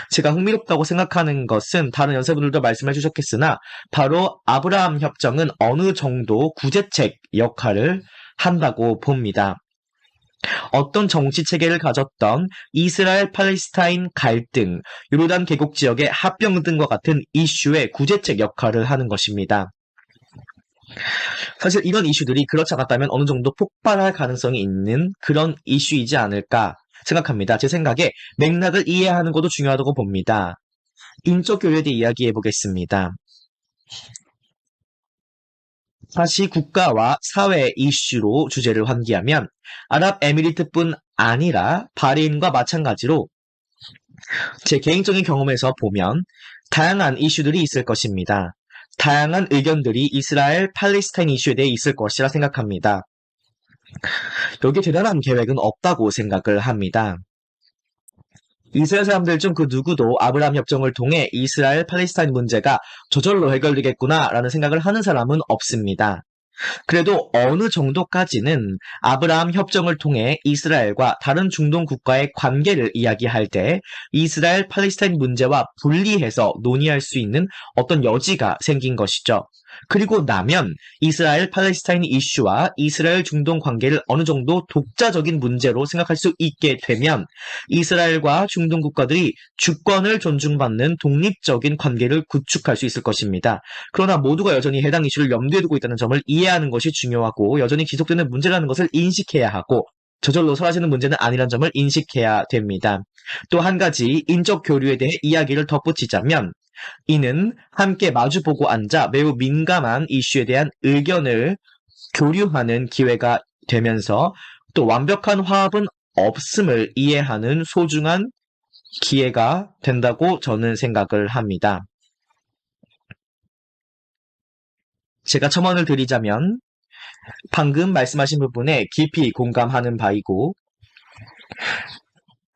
제가 흥미롭다고 생각하는 것은 다른 연세분들도 말씀해 주셨겠으나 바로 아브라함 협정은 어느 정도 구제책 역할을 한다고 봅니다. 어떤 정치 체계를 가졌던 이스라엘 팔레스타인 갈등, 요르단 계곡 지역의 합병 등과 같은 이슈의 구제책 역할을 하는 것입니다. 사실 이런 이슈들이 그렇지 않았다면 어느 정도 폭발할 가능성이 있는 그런 이슈이지 않을까 생각합니다. 제 생각에 맥락을 이해하는 것도 중요하다고 봅니다. 인적 교류에 대해 이야기해 보겠습니다. 다시 국가와 사회 이슈로 주제를 환기하면 아랍에미리트뿐 아니라 바레인과 마찬가지로 제 개인적인 경험에서 보면 다양한 이슈들이 있을 것입니다. 다양한 의견들이 이스라엘 팔레스타인 이슈에 대해 있을 것이라 생각합니다. 여기에 대단한 계획은 없다고 생각을 합니다. 이스라엘 사람들 중 그 누구도 아브라함 협정을 통해 이스라엘 팔레스타인 문제가 저절로 해결되겠구나라는 생각을 하는 사람은 없습니다. 그래도 어느 정도까지는 아브라함 협정을 통해 이스라엘과 다른 중동 국가의 관계를 이야기할 때 이스라엘 팔레스타인 문제와 분리해서 논의할 수 있는 어떤 여지가 생긴 것이죠. 그리고 나면 이스라엘 팔레스타인 이슈와 이스라엘 중동 관계를 어느 정도 독자적인 문제로 생각할 수 있게 되면 이스라엘과 중동 국가들이 주권을 존중받는 독립적인 관계를 구축할 수 있을 것입니다. 그러나 모두가 여전히 해당 이슈를 염두에 두고 있다는 점을 이해하는 것이 중요하고 여전히 지속되는 문제라는 것을 인식해야 하고 저절로 사라지는 문제는 아니라는 점을 인식해야 됩니다. 또 한 가지 인적 교류에 대해 이야기를 덧붙이자면 이는 함께 마주보고 앉아 매우 민감한 이슈에 대한 의견을 교류하는 기회가 되면서 또 완벽한 화합은 없음을 이해하는 소중한 기회가 된다고 저는 생각을 합니다. 제가 첨언을 드리자면 방금 말씀하신 부분에 깊이 공감하는 바이고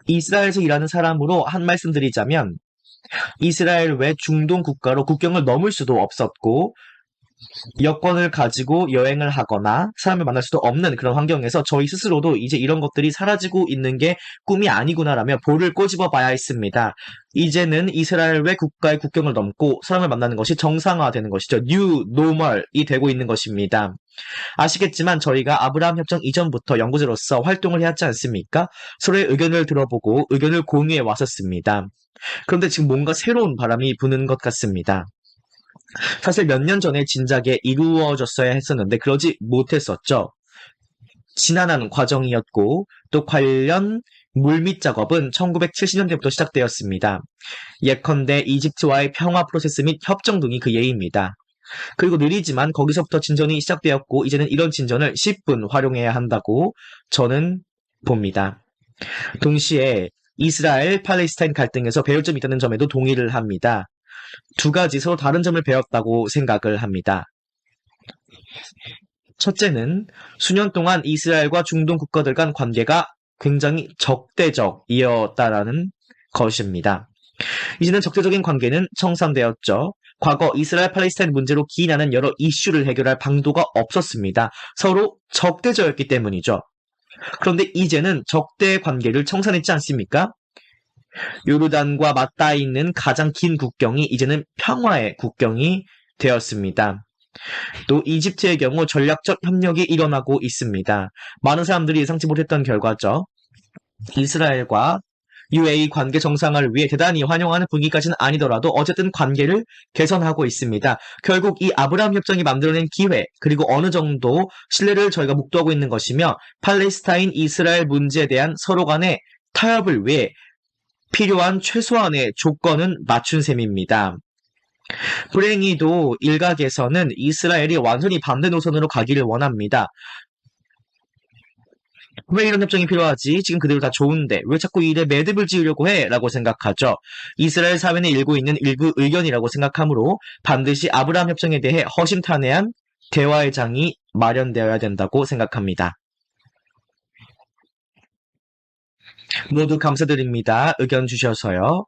이스라엘에서 일하는 사람으로 한 말씀 드리자면 이스라엘 외 중동 국가로 국경을 넘을 수도 없었고 여권을 가지고 여행을 하거나 사람을 만날 수도 없는 그런 환경에서 저희 스스로도 이제 이런 것들이 사라지고 있는 게 꿈이 아니구나라며 볼을 꼬집어 봐야 했습니다. 이제는 이스라엘 외 국가의 국경을 넘고 사람을 만나는 것이 정상화되는 것이죠. 뉴 노멀이 되고 있는 것입니다. 아시겠지만 저희가 아브라함 협정 이전부터 연구자로서 활동을 해왔지 않습니까? 서로의 의견을 들어보고 의견을 공유해 왔었습니다. 그런데 지금 뭔가 새로운 바람이 부는 것 같습니다. 사실 몇 년 전에 진작에 이루어졌어야 했었는데 그러지 못했었죠. 지난한 과정이었고 또 관련 물밑 작업은 1970년대부터 시작되었습니다. 예컨대 이집트와의 평화 프로세스 및 협정 등이 그 예입니다. 그리고 느리지만 거기서부터 진전이 시작되었고 이제는 이런 진전을 10분 활용해야 한다고 저는 봅니다. 동시에 이스라엘 팔레스타인 갈등에서 배울 점이 있다는 점에도 동의를 합니다. 두 가지 서로 다른 점을 배웠다고 생각을 합니다. 첫째는 수년 동안 이스라엘과 중동 국가들 간 관계가 굉장히 적대적이었다라는 것입니다. 이제는 적대적인 관계는 청산되었죠. 과거 이스라엘 팔레스타인 문제로 기인하는 여러 이슈를 해결할 방도가 없었습니다. 서로 적대적이었기 때문이죠. 그런데 이제는 적대 관계를 청산했지 않습니까? 요르단과 맞닿아 있는 가장 긴 국경이 이제는 평화의 국경이 되었습니다. 또 이집트의 경우 전략적 협력이 일어나고 있습니다. 많은 사람들이 예상치 못했던 결과죠. 이스라엘과 UAE 관계 정상화를 위해 대단히 환영하는 분위기까지는 아니더라도 어쨌든 관계를 개선하고 있습니다. 결국 이 아브라함 협정이 만들어낸 기회 그리고 어느 정도 신뢰를 저희가 목도하고 있는 것이며 팔레스타인 이스라엘 문제에 대한 서로 간의 타협을 위해 필요한 최소한의 조건은 맞춘 셈입니다. 불행히도 일각에서는 이스라엘이 완전히 반대 노선으로 가기를 원합니다. 왜 이런 협정이 필요하지? 지금 그대로 다 좋은데 왜 자꾸 이 일에 매듭을 지으려고 해? 라고 생각하죠. 이스라엘 사회는 일고 있는 일부 의견이라고 생각하므로 반드시 아브라함 협정에 대해 허심탄회한 대화의 장이 마련되어야 된다고 생각합니다. 모두 감사드립니다. 의견 주셔서요.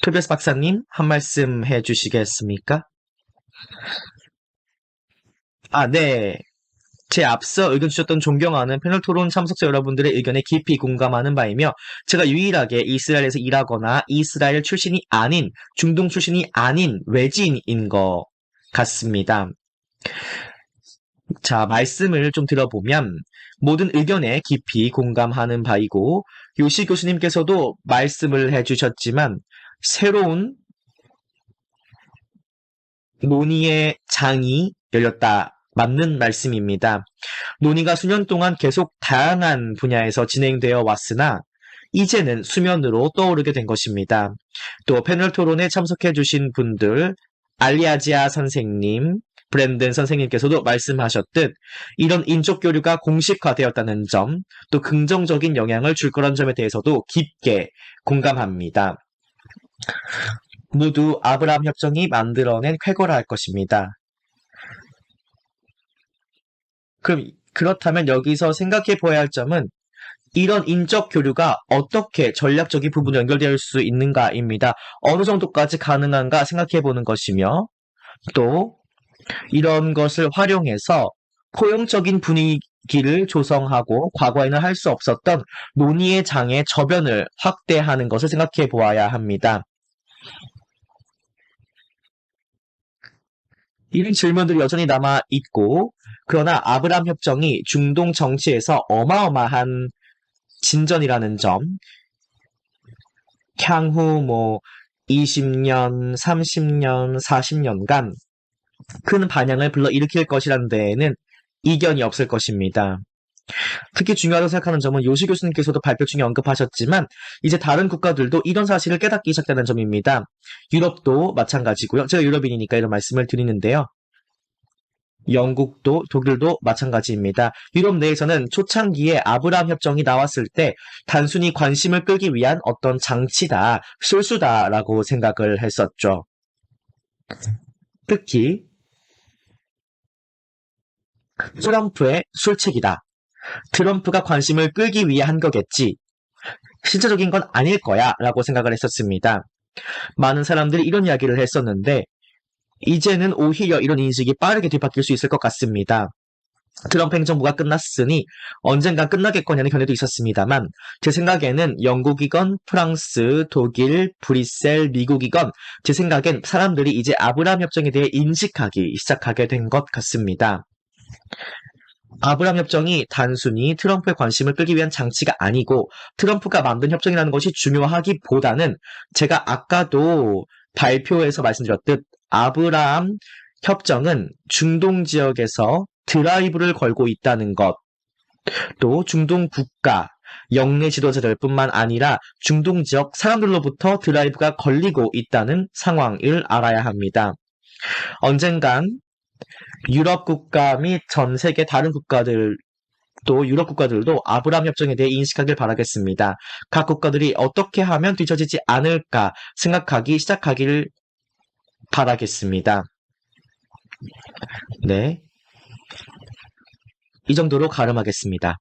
토비아스 박사님 한 말씀 해주시겠습니까? 네. 제 앞서 의견 주셨던 존경하는 패널 토론 참석자 여러분들의 의견에 깊이 공감하는 바이며 제가 유일하게 이스라엘에서 일하거나 이스라엘 출신이 아닌 중동 출신이 아닌 외지인인 것 같습니다. 자, 말씀을 좀 들어보면 모든 의견에 깊이 공감하는 바이고 요시 교수님께서도 말씀을 해주셨지만 새로운 논의의 장이 열렸다. 맞는 말씀입니다. 논의가 수년 동안 계속 다양한 분야에서 진행되어 왔으나 이제는 수면으로 떠오르게 된 것입니다. 또 패널 토론에 참석해 주신 분들 알리아지아 선생님, 브랜든 선생님께서도 말씀하셨듯 이런 인적 교류가 공식화되었다는 점, 또 긍정적인 영향을 줄 거란 점에 대해서도 깊게 공감합니다. 모두 아브라함 협정이 만들어낸 쾌거라 할 것입니다. 그렇다면 여기서 생각해 보아야 할 점은 이런 인적 교류가 어떻게 전략적인 부분으로 연결될 수 있는가입니다. 어느 정도까지 가능한가 생각해 보는 것이며 또 이런 것을 활용해서 포용적인 분위기를 조성하고 과거에는 할 수 없었던 논의의 장의 저변을 확대하는 것을 생각해 보아야 합니다. 이런 질문들이 여전히 남아있고 그러나 아브라함 협정이 중동 정치에서 어마어마한 진전이라는 점, 향후 20년, 30년, 40년간 큰 반향을 불러일으킬 것이라는 데에는 이견이 없을 것입니다. 특히 중요하다고 생각하는 점은 요시 교수님께서도 발표 중에 언급하셨지만 이제 다른 국가들도 이런 사실을 깨닫기 시작되는 점입니다. 유럽도 마찬가지고요. 제가 유럽인이니까 이런 말씀을 드리는데요. 영국도 독일도 마찬가지입니다. 유럽 내에서는 초창기에 아브라함 협정이 나왔을 때 단순히 관심을 끌기 위한 어떤 장치다, 술수다라고 생각을 했었죠. 특히 트럼프의 술책이다. 트럼프가 관심을 끌기 위해 한 거겠지. 실제적인 건 아닐 거야 라고 생각을 했었습니다. 많은 사람들이 이런 이야기를 했었는데 이제는 오히려 이런 인식이 빠르게 뒤바뀔 수 있을 것 같습니다. 트럼프 행정부가 끝났으니 언젠간 끝나겠거냐는 견해도 있었습니다만 제 생각에는 영국이건 프랑스, 독일, 브뤼셀, 미국이건 제 생각엔 사람들이 이제 아브라함 협정에 대해 인식하기 시작하게 된 것 같습니다. 아브라함 협정이 단순히 트럼프의 관심을 끌기 위한 장치가 아니고 트럼프가 만든 협정이라는 것이 중요하기보다는 제가 아까도 발표에서 말씀드렸듯 아브라함 협정은 중동 지역에서 드라이브를 걸고 있다는 것, 또 중동 국가, 영내 지도자들 뿐만 아니라 중동 지역 사람들로부터 드라이브가 걸리고 있다는 상황을 알아야 합니다. 언젠간 유럽 국가 및 전 세계 다른 국가들 또 유럽 국가들도 아브라함 협정에 대해 인식하길 바라겠습니다. 각 국가들이 어떻게 하면 뒤처지지 않을까 생각하기 시작하길 바라겠습니다. 네. 이 정도로 가름하겠습니다.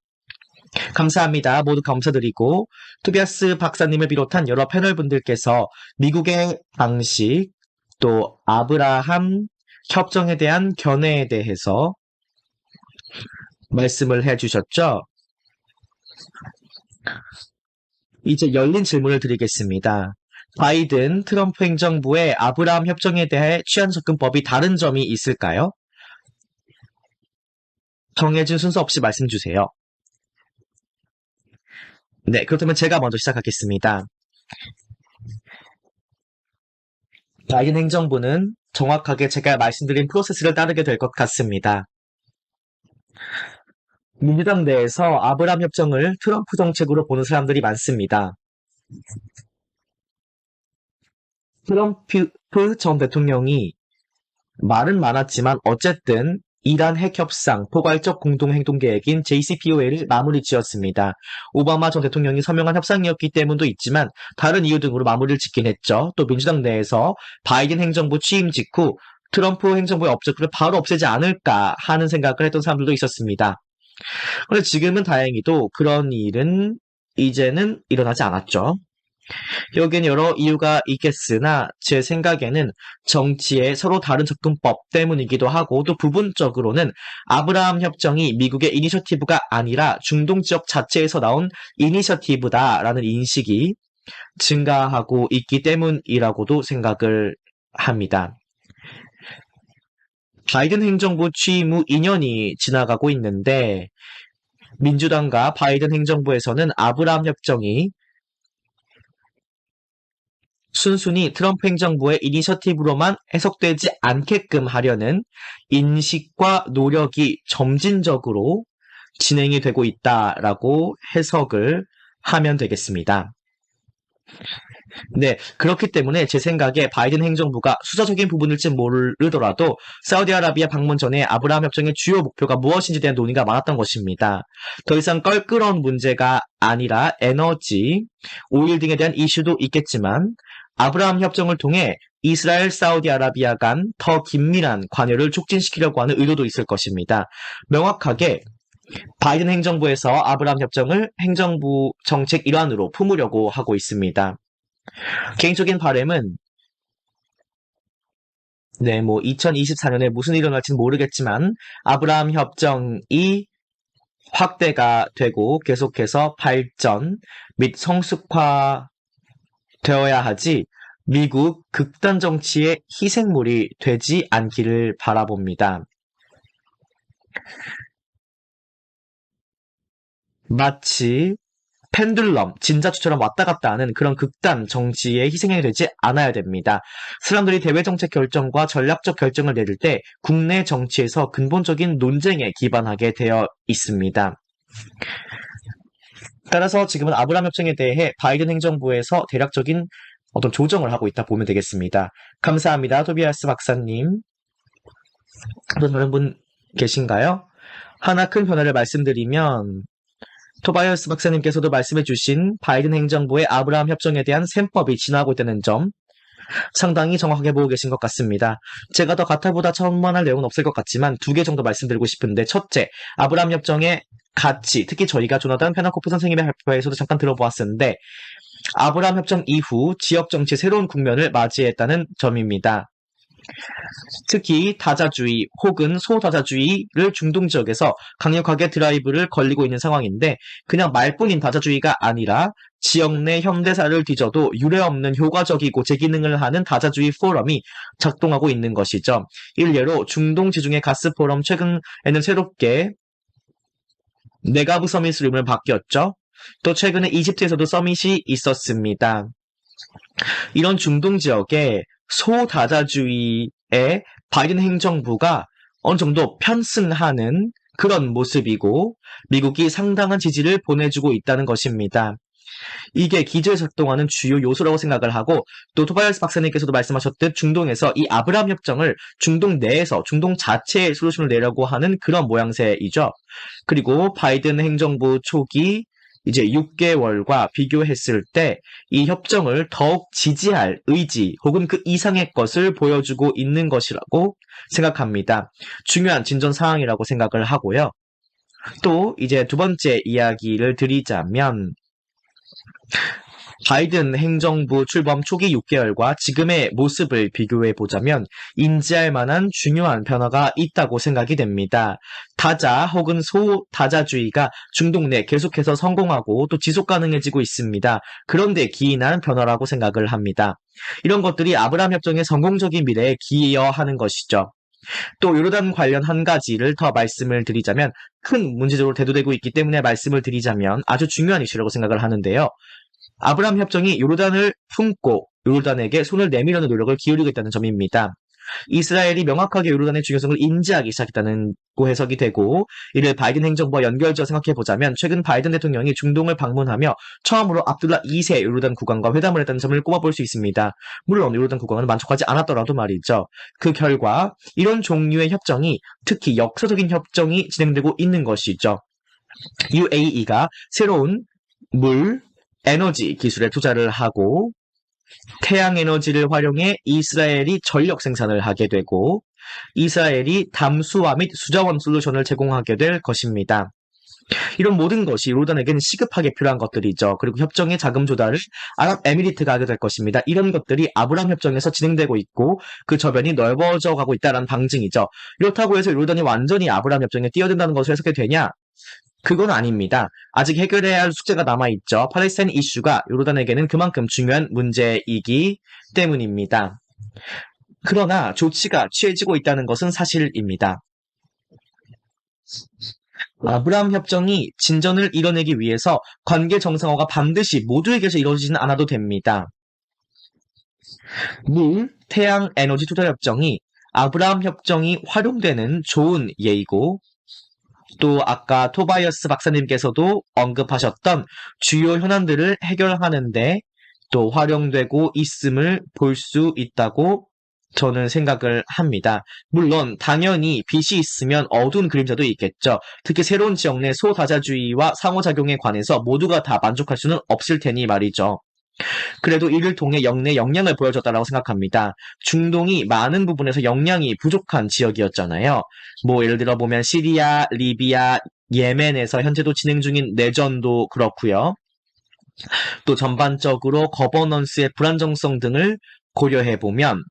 감사합니다. 모두 감사드리고 토비아스 박사님을 비롯한 여러 패널분들께서 미국의 방식 또 아브라함 협정에 대한 견해에 대해서 말씀을 해주셨죠? 이제 열린 질문을 드리겠습니다. 바이든, 트럼프 행정부의 아브라함 협정에 대해 취한 접근법이 다른 점이 있을까요? 정해진 순서 없이 말씀 주세요. 네, 그렇다면 제가 먼저 시작하겠습니다. 바이든 행정부는 정확하게 제가 말씀드린 프로세스를 따르게 될 것 같습니다. 민주당 내에서 아브라함 협정을 트럼프 정책으로 보는 사람들이 많습니다. 트럼프 전 대통령이 말은 많았지만 어쨌든 이란 핵협상 포괄적 공동행동계획인 JCPOA를 마무리 지었습니다. 오바마 전 대통령이 서명한 협상이었기 때문도 있지만 다른 이유 등으로 마무리를 짓긴 했죠. 또 민주당 내에서 바이든 행정부 취임 직후 트럼프 행정부의 업적을 바로 없애지 않을까 하는 생각을 했던 사람들도 있었습니다. 그런데 지금은 다행히도 그런 일은 이제는 일어나지 않았죠. 여기엔 여러 이유가 있겠으나 제 생각에는 정치의 서로 다른 접근법 때문이기도 하고 또 부분적으로는 아브라함 협정이 미국의 이니셔티브가 아니라 중동 지역 자체에서 나온 이니셔티브다라는 인식이 증가하고 있기 때문이라고도 생각을 합니다. 바이든 행정부 취임 후 2년이 지나가고 있는데 민주당과 바이든 행정부에서는 아브라함 협정이 순순히 트럼프 행정부의 이니셔티브로만 해석되지 않게끔 하려는 인식과 노력이 점진적으로 진행이 되고 있다라고 해석을 하면 되겠습니다. 네, 그렇기 때문에 제 생각에 바이든 행정부가 수자적인 부분일지 모르더라도 사우디아라비아 방문 전에 아브라함 협정의 주요 목표가 무엇인지에 대한 논의가 많았던 것입니다. 더 이상 껄끄러운 문제가 아니라 에너지, 오일 등에 대한 이슈도 있겠지만 아브라함 협정을 통해 이스라엘, 사우디아라비아 간 더 긴밀한 관여를 촉진시키려고 하는 의도도 있을 것입니다. 명확하게 바이든 행정부에서 아브라함 협정을 행정부 정책 일환으로 품으려고 하고 있습니다. 개인적인 바람은 2024년에 무슨 일이 일어날지는 모르겠지만 아브라함 협정이 확대가 되고 계속해서 발전 및 성숙화 되어야 하지 미국 극단 정치의 희생물이 되지 않기를 바라봅니다. 마치 펜들럼, 진자추처럼 왔다 갔다 하는 그런 극단 정치의 희생양이 되지 않아야 됩니다. 사람들이 대외 정책 결정과 전략적 결정을 내릴 때 국내 정치에서 근본적인 논쟁에 기반하게 되어 있습니다. 따라서 지금은 아브라함 협정에 대해 바이든 행정부에서 대략적인 어떤 조정을 하고 있다 보면 되겠습니다. 감사합니다. 토비아스 박사님. 또 다른 분 계신가요? 하나 큰 변화를 말씀드리면 토바이어스 박사님께서도 말씀해주신 바이든 행정부의 아브라함 협정에 대한 셈법이 지나고 있다는 점 상당히 정확하게 보고 계신 것 같습니다. 제가 더 가타보다 첨언할 내용은 없을 것 같지만 2개 정도 말씀드리고 싶은데 첫째, 아브라함 협정의 가치, 특히 저희가 조나단 페나코프 선생님의 발표에서도 잠깐 들어보았었는데 아브라함 협정 이후 지역 정치 새로운 국면을 맞이했다는 점입니다. 특히 다자주의 혹은 소다자주의를 중동 지역에서 강력하게 드라이브를 걸리고 있는 상황인데 그냥 말뿐인 다자주의가 아니라 지역 내 현대사를 뒤져도 유례없는 효과적이고 제기능을 하는 다자주의 포럼이 작동하고 있는 것이죠. 일례로 중동 지중해 가스 포럼 최근에는 새롭게 네가브 서밋으로 이름을 바뀌었죠. 또 최근에 이집트에서도 서밋이 있었습니다. 이런 중동 지역에 소다자주의의 바이든 행정부가 어느 정도 편승하는 그런 모습이고 미국이 상당한 지지를 보내주고 있다는 것입니다. 이게 기저에 작동하는 주요 요소라고 생각을 하고 또 토바이어스 박사님께서도 말씀하셨듯 중동에서 이 아브라함 협정을 중동 내에서 중동 자체의 솔루션을 내려고 하는 그런 모양새이죠. 그리고 바이든 행정부 초기 이제 6개월과 비교했을 때 이 협정을 더욱 지지할 의지 혹은 그 이상의 것을 보여주고 있는 것이라고 생각합니다. 중요한 진전 사항이라고 생각을 하고요. 또 이제 두 번째 이야기를 드리자면 바이든 행정부 출범 초기 6개월과 지금의 모습을 비교해 보자면 인지할 만한 중요한 변화가 있다고 생각이 됩니다. 다자 혹은 소다자주의가 중동 내 계속해서 성공하고 또 지속 가능해지고 있습니다. 그런데 기인한 변화라고 생각을 합니다. 이런 것들이 아브라함 협정의 성공적인 미래에 기여하는 것이죠. 또 요르단 관련 한 가지를 더 말씀을 드리자면 큰 문제적으로 대두되고 있기 때문에 말씀을 드리자면 아주 중요한 이슈라고 생각을 하는데요. 아브라함 협정이 요르단을 품고 요르단에게 손을 내밀려는 노력을 기울이고 있다는 점입니다. 이스라엘이 명확하게 요르단의 중요성을 인지하기 시작했다는 해석이 되고 이를 바이든 행정부와 연결지어 생각해보자면 최근 바이든 대통령이 중동을 방문하며 처음으로 압둘라 2세 요르단 국왕과 회담을 했다는 점을 꼽아볼 수 있습니다. 물론 요르단 국왕은 만족하지 않았더라도 말이죠. 그 결과 이런 종류의 협정이 특히 역사적인 협정이 진행되고 있는 것이죠. UAE가 새로운 물, 에너지 기술에 투자를 하고 태양에너지를 활용해 이스라엘이 전력 생산을 하게 되고 이스라엘이 담수화 및 수자원 솔루션을 제공하게 될 것입니다. 이런 모든 것이 요르단에게는 시급하게 필요한 것들이죠. 그리고 협정의 자금 조달을 아랍에미리트가 하게 될 것입니다. 이런 것들이 아브라함 협정에서 진행되고 있고 그 저변이 넓어져 가고 있다는 방증이죠. 이렇다고 해서 요르단이 완전히 아브라함 협정에 뛰어든다는 것을 해석해도 되냐? 그건 아닙니다. 아직 해결해야 할 숙제가 남아있죠. 팔레스타인 이슈가 요르단에게는 그만큼 중요한 문제이기 때문입니다. 그러나 조치가 취해지고 있다는 것은 사실입니다. 아브라함 협정이 진전을 이뤄내기 위해서 관계 정상화가 반드시 모두에게서 이루어지지는 않아도 됩니다. 물, 태양 에너지 투자 협정이 아브라함 협정이 활용되는 좋은 예이고 또 아까 토바이어스 박사님께서도 언급하셨던 주요 현안들을 해결하는데 또 활용되고 있음을 볼 수 있다고 저는 생각을 합니다. 물론 당연히 빛이 있으면 어두운 그림자도 있겠죠. 특히 새로운 지역 내 소다자주의와 상호작용에 관해서 모두가 다 만족할 수는 없을 테니 말이죠. 그래도 이를 통해 영내 역량을 보여줬다고 생각합니다. 중동이 많은 부분에서 역량이 부족한 지역이었잖아요. 뭐 예를 들어 보면 시리아, 리비아, 예멘에서 현재도 진행 중인 내전도 그렇고요. 또 전반적으로 거버넌스의 불안정성 등을 고려해보면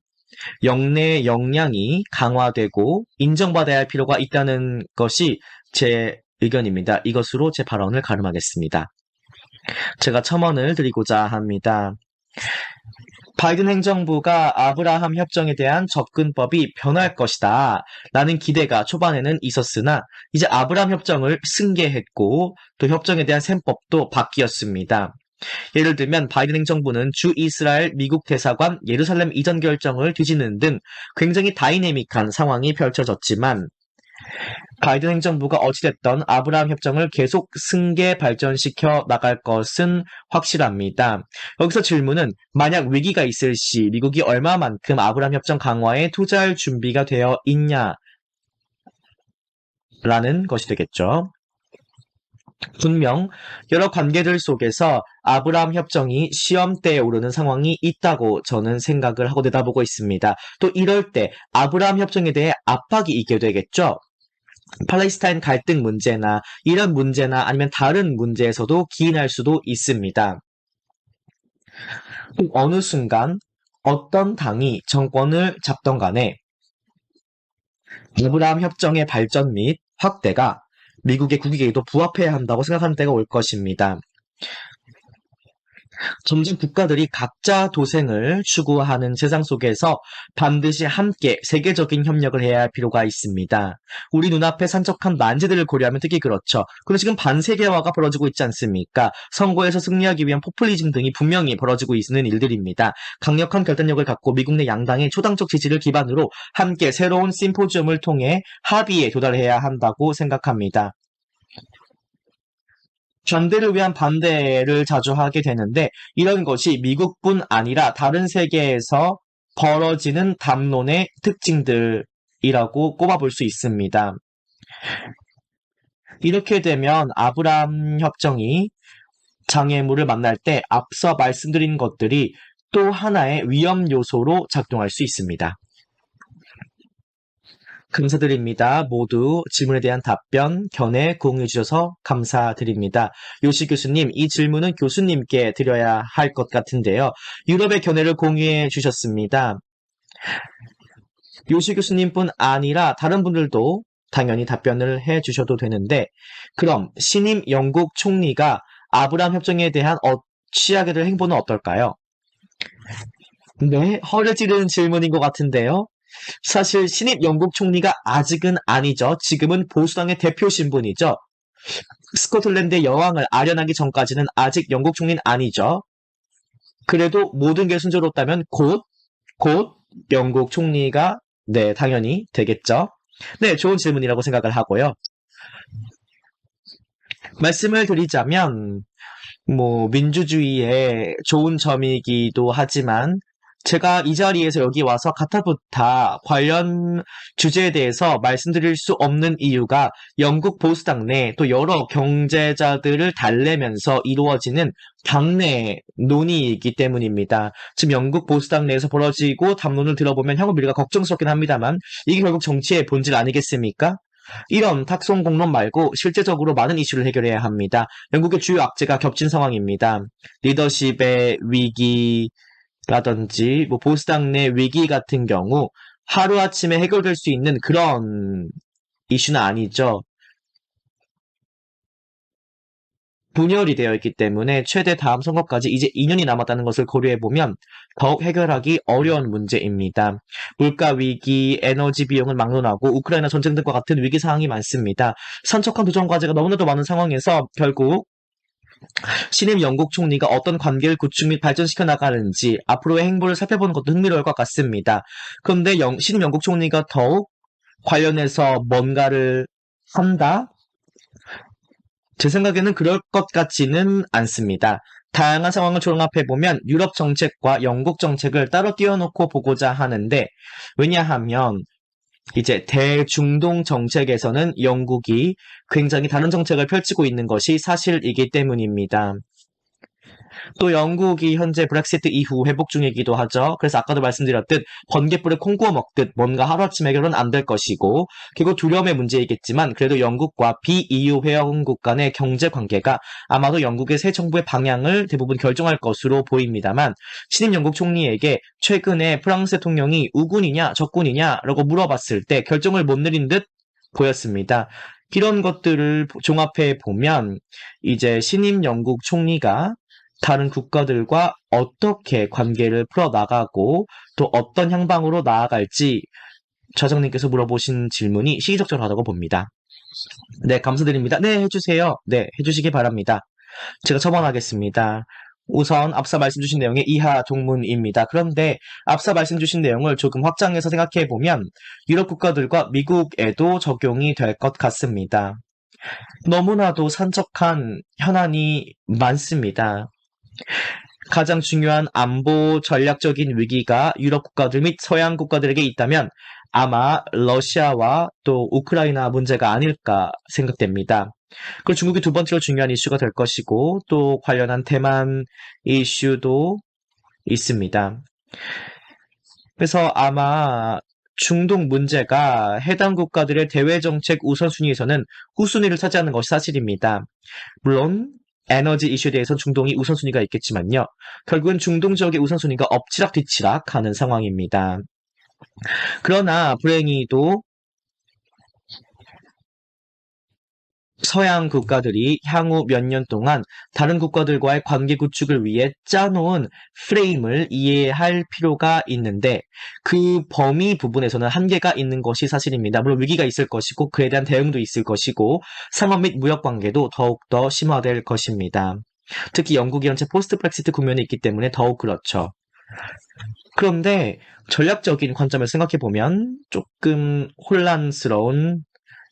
영내 역량이 강화되고 인정받아야 할 필요가 있다는 것이 제 의견입니다. 이것으로 제 발언을 가름하겠습니다. 제가 첨언을 드리고자 합니다. 바이든 행정부가 아브라함 협정에 대한 접근법이 변할 것이다 라는 기대가 초반에는 있었으나 이제 아브라함 협정을 승계했고 또 협정에 대한 셈법도 바뀌었습니다. 예를 들면 바이든 행정부는 주 이스라엘 미국 대사관 예루살렘 이전 결정을 뒤지는 등 굉장히 다이내믹한 상황이 펼쳐졌지만 바이든 행정부가 어찌됐던 아브라함 협정을 계속 승계 발전시켜 나갈 것은 확실합니다. 여기서 질문은 만약 위기가 있을 시 미국이 얼마만큼 아브라함 협정 강화에 투자할 준비가 되어 있냐라는 것이 되겠죠. 분명 여러 관계들 속에서 아브라함 협정이 시험대에 오르는 상황이 있다고 저는 생각을 하고 내다보고 있습니다. 또 이럴 때 아브라함 협정에 대해 압박이 있게 되겠죠. 팔레스타인 갈등 문제나 이런 문제나 아니면 다른 문제에서도 기인할 수도 있습니다. 어느 순간 어떤 당이 정권을 잡던 간에 아브라함 협정의 발전 및 확대가 미국의 국익에도 부합해야 한다고 생각하는 때가 올 것입니다. 점점 국가들이 각자 도생을 추구하는 세상 속에서 반드시 함께 세계적인 협력을 해야 할 필요가 있습니다. 우리 눈앞에 산적한 만세들을 고려하면 특히 그렇죠. 그리고 지금 반세계화가 벌어지고 있지 않습니까? 선거에서 승리하기 위한 포퓰리즘 등이 분명히 벌어지고 있는 일들입니다. 강력한 결단력을 갖고 미국 내 양당의 초당적 지지를 기반으로 함께 새로운 심포지엄을 통해 합의에 도달해야 한다고 생각합니다. 전대를 위한 반대를 자주 하게 되는데 이런 것이 미국뿐 아니라 다른 세계에서 벌어지는 담론의 특징들이라고 꼽아볼 수 있습니다. 이렇게 되면 아브라함 협정이 장애물을 만날 때 앞서 말씀드린 것들이 또 하나의 위험 요소로 작동할 수 있습니다. 감사드립니다. 모두 질문에 대한 답변, 견해 공유해 주셔서 감사드립니다. 요시 교수님, 이 질문은 교수님께 드려야 할 것 같은데요. 유럽의 견해를 공유해 주셨습니다. 요시 교수님뿐 아니라 다른 분들도 당연히 답변을 해 주셔도 되는데, 그럼 신임 영국 총리가 아브라함 협정에 대한 취하게 될 행보는 어떨까요? 네, 허를 찌르는 질문인 것 같은데요. 사실 신임 영국 총리가 아직은 아니죠. 지금은 보수당의 대표 신분이죠. 스코틀랜드의 여왕을 아련하기 전까지는 아직 영국 총리는 아니죠. 그래도 모든 게 순조롭다면 곧 영국 총리가 네, 당연히 되겠죠. 네, 좋은 질문이라고 생각을 하고요. 말씀을 드리자면 민주주의의 좋은 점이기도 하지만 제가 이 자리에서 여기 와서 가타부타 관련 주제에 대해서 말씀드릴 수 없는 이유가 영국 보수당 내 또 여러 경제자들을 달래면서 이루어지는 당내 논의이기 때문입니다. 지금 영국 보수당 내에서 벌어지고 담론을 들어보면 형은 우리가 걱정스럽긴 합니다만 이게 결국 정치의 본질 아니겠습니까? 이런 탁송 공론 말고 실제적으로 많은 이슈를 해결해야 합니다. 영국의 주요 악재가 겹친 상황입니다. 리더십의 위기라든지 보수당 내 위기 같은 경우 하루아침에 해결될 수 있는 그런 이슈는 아니죠. 분열이 되어 있기 때문에 최대 다음 선거까지 이제 2년이 남았다는 것을 고려해보면 더욱 해결하기 어려운 문제입니다. 물가 위기, 에너지 비용을 막론하고 우크라이나 전쟁 등과 같은 위기 상황이 많습니다. 산적한 도전 과제가 너무나도 많은 상황에서 결국 신임 영국 총리가 어떤 관계를 구축 및 발전시켜 나가는지 앞으로의 행보를 살펴보는 것도 흥미로울 것 같습니다. 그런데 신임 영국 총리가 더욱 관련해서 뭔가를 한다? 제 생각에는 그럴 것 같지는 않습니다. 다양한 상황을 종합해보면 유럽 정책과 영국 정책을 따로 띄워놓고 보고자 하는데, 왜냐하면 이제 대중동 정책에서는 영국이 굉장히 다른 정책을 펼치고 있는 것이 사실이기 때문입니다. 또 영국이 현재 브렉시트 이후 회복 중이기도 하죠. 그래서 아까도 말씀드렸듯 번갯불에 콩 구워 먹듯 뭔가 하루아침 해결은 안 될 것이고 결국 두려움의 문제이겠지만 그래도 영국과 비EU 회원국 간의 경제 관계가 아마도 영국의 새 정부의 방향을 대부분 결정할 것으로 보입니다만 신임 영국 총리에게 최근에 프랑스 대통령이 우군이냐 적군이냐라고 물어봤을 때 결정을 못 내린 듯 보였습니다. 이런 것들을 종합해 보면 이제 신임 영국 총리가 다른 국가들과 어떻게 관계를 풀어나가고 또 어떤 향방으로 나아갈지 좌정님께서 물어보신 질문이 시기적절하다고 봅니다. 네, 감사드립니다. 네, 해주세요. 네, 해주시기 바랍니다. 제가 첨언하겠습니다. 우선 앞서 말씀 주신 내용의 이하 동문입니다. 그런데 앞서 말씀 주신 내용을 조금 확장해서 생각해보면 유럽 국가들과 미국에도 적용이 될 것 같습니다. 너무나도 산적한 현안이 많습니다. 가장 중요한 안보 전략적인 위기가 유럽 국가들 및 서양 국가들에게 있다면 아마 러시아와 또 우크라이나 문제가 아닐까 생각됩니다. 그리고 중국이 두 번째로 중요한 이슈가 될 것이고 또 관련한 대만 이슈도 있습니다. 그래서 아마 중동 문제가 해당 국가들의 대외 정책 우선순위에서는 후순위를 차지하는 것이 사실입니다. 물론 에너지 이슈에 대해서 중동이 우선순위가 있겠지만요. 결국은 중동 지역의 우선순위가 엎치락뒤치락 하는 상황입니다. 그러나 불행히도 서양 국가들이 향후 몇 년 동안 다른 국가들과의 관계 구축을 위해 짜놓은 프레임을 이해할 필요가 있는데 그 범위 부분에서는 한계가 있는 것이 사실입니다. 물론 위기가 있을 것이고 그에 대한 대응도 있을 것이고 상업 및 무역 관계도 더욱더 심화될 것입니다. 특히 영국이 현재 포스트 브렉시트 국면에 있기 때문에 더욱 그렇죠. 그런데 전략적인 관점에서 생각해보면 조금 혼란스러운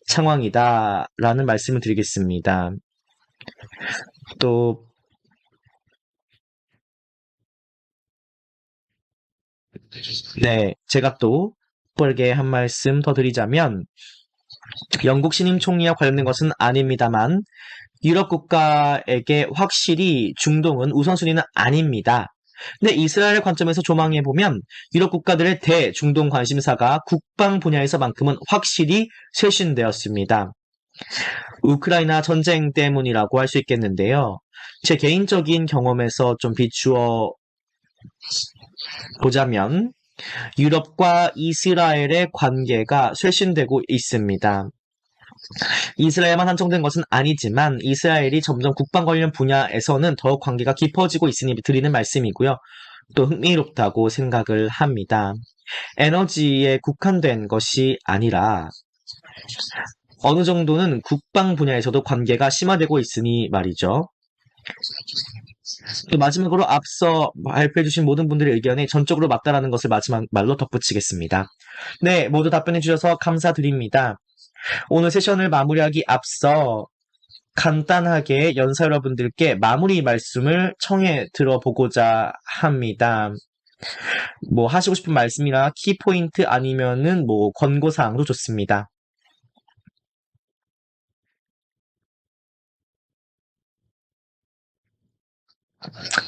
상황이다라는 말씀을 드리겠습니다. 또 네, 제가 또 빠르게 한 말씀 더 드리자면 영국 신임 총리와 관련된 것은 아닙니다만 유럽 국가에게 확실히 중동은 우선순위는 아닙니다. 근데 이스라엘 관점에서 조망해 보면 유럽 국가들의 대중동 관심사가 국방 분야에서만큼은 확실히 쇄신되었습니다. 우크라이나 전쟁 때문이라고 할 수 있겠는데요. 제 개인적인 경험에서 좀 비추어 보자면 유럽과 이스라엘의 관계가 쇄신되고 있습니다. 이스라엘만 한정된 것은 아니지만 이스라엘이 점점 국방 관련 분야에서는 더욱 관계가 깊어지고 있으니 드리는 말씀이고요. 또 흥미롭다고 생각을 합니다. 에너지에 국한된 것이 아니라 어느 정도는 국방 분야에서도 관계가 심화되고 있으니 말이죠. 또 마지막으로 앞서 발표해주신 모든 분들의 의견에 전적으로 맞다라는 것을 마지막 말로 덧붙이겠습니다. 네, 모두 답변해주셔서 감사드립니다. 오늘 세션을 마무리하기 앞서 간단하게 연사 여러분들께 마무리 말씀을 청해 들어보고자 합니다. 뭐 하시고 싶은 말씀이나 키포인트 아니면은 뭐 권고사항도 좋습니다.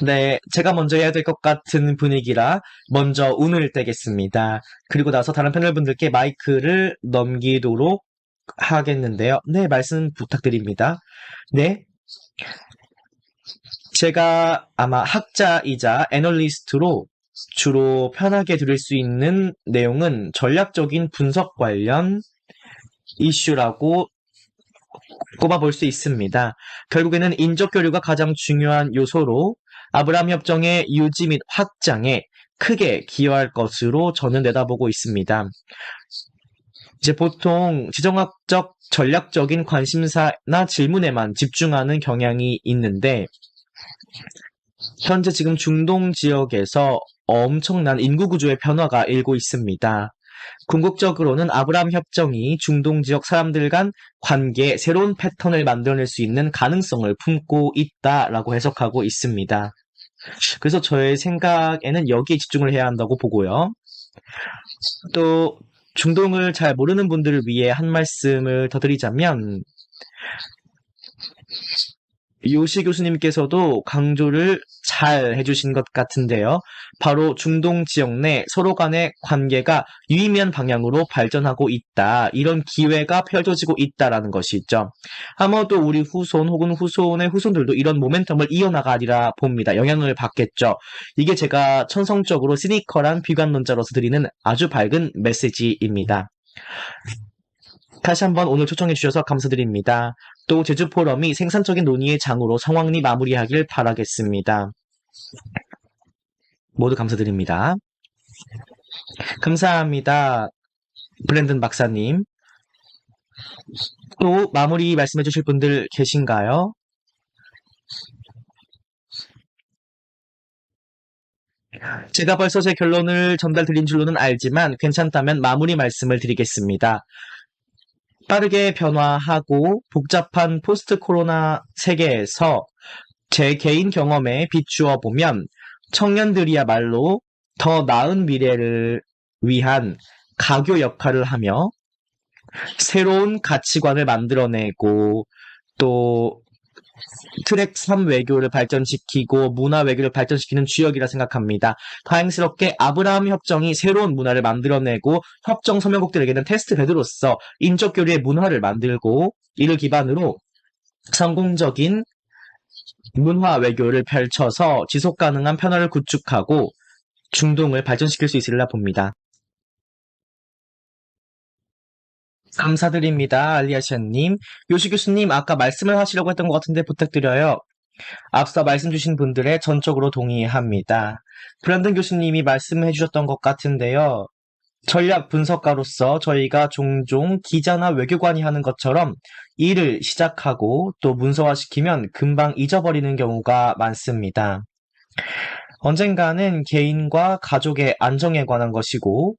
네, 제가 먼저 해야 될 것 같은 분위기라 먼저 운을 떼겠습니다. 그리고 나서 다른 패널분들께 마이크를 넘기도록 하겠는데요. 네, 말씀 부탁드립니다. 네, 제가 아마 학자이자 애널리스트로 주로 편하게 들을 수 있는 내용은 전략적인 분석 관련 이슈라고 꼽아볼 수 있습니다. 결국에는 인적 교류가 가장 중요한 요소로 아브라함 협정의 유지 및 확장에 크게 기여할 것으로 저는 내다보고 있습니다. 이제 보통 지정학적 전략적인 관심사나 질문에만 집중하는 경향이 있는데 현재 지금 중동 지역에서 엄청난 인구 구조의 변화가 일고 있습니다. 궁극적으로는 아브라함 협정이 중동 지역 사람들 간 관계에 새로운 패턴을 만들어낼 수 있는 가능성을 품고 있다라고 해석하고 있습니다. 그래서 저의 생각에는 여기에 집중을 해야 한다고 보고요. 또 중동을 잘 모르는 분들을 위해 한 말씀을 더 드리자면 요시 교수님께서도 강조를 잘 해주신 것 같은데요. 바로 중동 지역 내 서로 간의 관계가 유의미한 방향으로 발전하고 있다. 이런 기회가 펼쳐지고 있다라는 것이 있죠. 아마도 우리 후손 혹은 후손의 후손들도 이런 모멘텀을 이어나가리라 봅니다. 영향을 받겠죠. 이게 제가 천성적으로 시니컬한 비관론자로서 드리는 아주 밝은 메시지입니다. 다시 한번 오늘 초청해 주셔서 감사드립니다. 또 제주 포럼이 생산적인 논의의 장으로 성황리 마무리하길 바라겠습니다. 모두 감사드립니다. 감사합니다. 브랜든 박사님. 또 마무리 말씀해 주실 분들 계신가요? 제가 벌써 제 결론을 전달드린 줄로는 알지만 괜찮다면 마무리 말씀을 드리겠습니다. 빠르게 변화하고 복잡한 포스트 코로나 세계에서 제 개인 경험에 비추어 보면 청년들이야말로 더 나은 미래를 위한 가교 역할을 하며 새로운 가치관을 만들어내고 또 트랙 3 외교를 발전시키고 문화 외교를 발전시키는 주역이라 생각합니다. 다행스럽게 아브라함 협정이 새로운 문화를 만들어내고 협정 서명국들에게는 테스트 베드로서 인적 교류의 문화를 만들고 이를 기반으로 성공적인 문화 외교를 펼쳐서 지속 가능한 평화를 구축하고 중동을 발전시킬 수 있으리라 봅니다. 감사드립니다. 알리아시아님. 요시 교수님, 아까 말씀을 하시려고 했던 것 같은데 부탁드려요. 앞서 말씀 주신 분들에 전적으로 동의합니다. 브랜든 교수님이 말씀해 주셨던 것 같은데요. 전략 분석가로서 저희가 종종 기자나 외교관이 하는 것처럼 일을 시작하고 또 문서화시키면 금방 잊어버리는 경우가 많습니다. 언젠가는 개인과 가족의 안정에 관한 것이고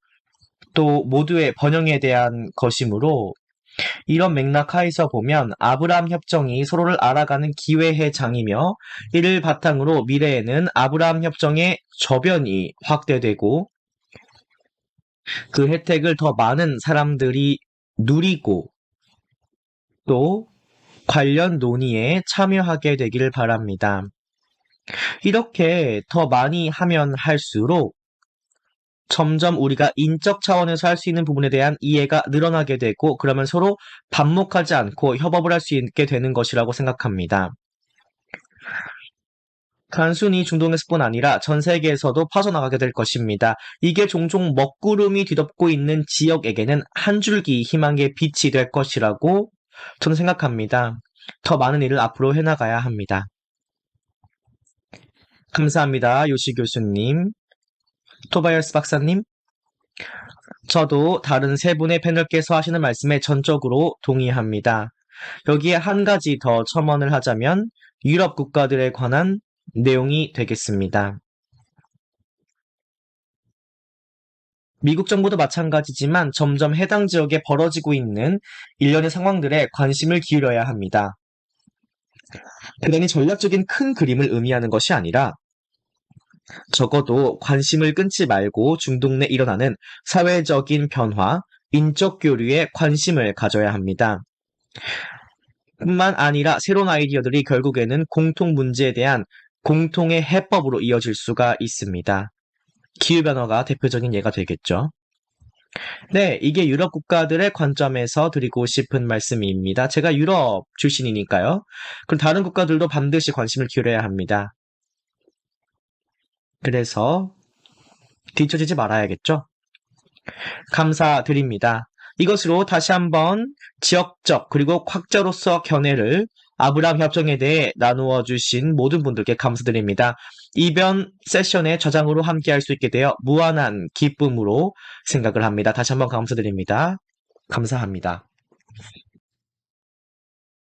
또 모두의 번영에 대한 것이므로 이런 맥락 하에서 보면 아브라함 협정이 서로를 알아가는 기회의 장이며 이를 바탕으로 미래에는 아브라함 협정의 저변이 확대되고 그 혜택을 더 많은 사람들이 누리고 또 관련 논의에 참여하게 되기를 바랍니다. 이렇게 더 많이 하면 할수록 점점 우리가 인적 차원에서 할 수 있는 부분에 대한 이해가 늘어나게 되고 그러면 서로 반목하지 않고 협업을 할 수 있게 되는 것이라고 생각합니다. 단순히 중동에서뿐 아니라 전 세계에서도 퍼져나가게 될 것입니다. 이게 종종 먹구름이 뒤덮고 있는 지역에게는 한 줄기 희망의 빛이 될 것이라고 저는 생각합니다. 더 많은 일을 앞으로 해나가야 합니다. 감사합니다. 요시 교수님. 토바이어스 박사님. 저도 다른 세 분의 패널께서 하시는 말씀에 전적으로 동의합니다. 여기에 한 가지 더 첨언을 하자면 유럽 국가들에 관한 내용이 되겠습니다. 미국 정부도 마찬가지지만 점점 해당 지역에 벌어지고 있는 일련의 상황들에 관심을 기울여야 합니다. 대단히 전략적인 큰 그림을 의미하는 것이 아니라 적어도 관심을 끊지 말고 중동 내 일어나는 사회적인 변화, 인적 교류에 관심을 가져야 합니다. 뿐만 아니라 새로운 아이디어들이 결국에는 공통 문제에 대한 공통의 해법으로 이어질 수가 있습니다. 기후변화가 대표적인 예가 되겠죠. 네, 이게 유럽 국가들의 관점에서 드리고 싶은 말씀입니다. 제가 유럽 출신이니까요. 그럼 다른 국가들도 반드시 관심을 기울여야 합니다. 그래서 뒤처지지 말아야겠죠? 감사드립니다. 이것으로 다시 한번 지역적 그리고 학자로서 견해를 아브라함 협정에 대해 나누어 주신 모든 분들께 감사드립니다. 이번 세션의 저장으로 함께할 수 있게 되어 무한한 기쁨으로 생각을 합니다. 다시 한번 감사드립니다. 감사합니다.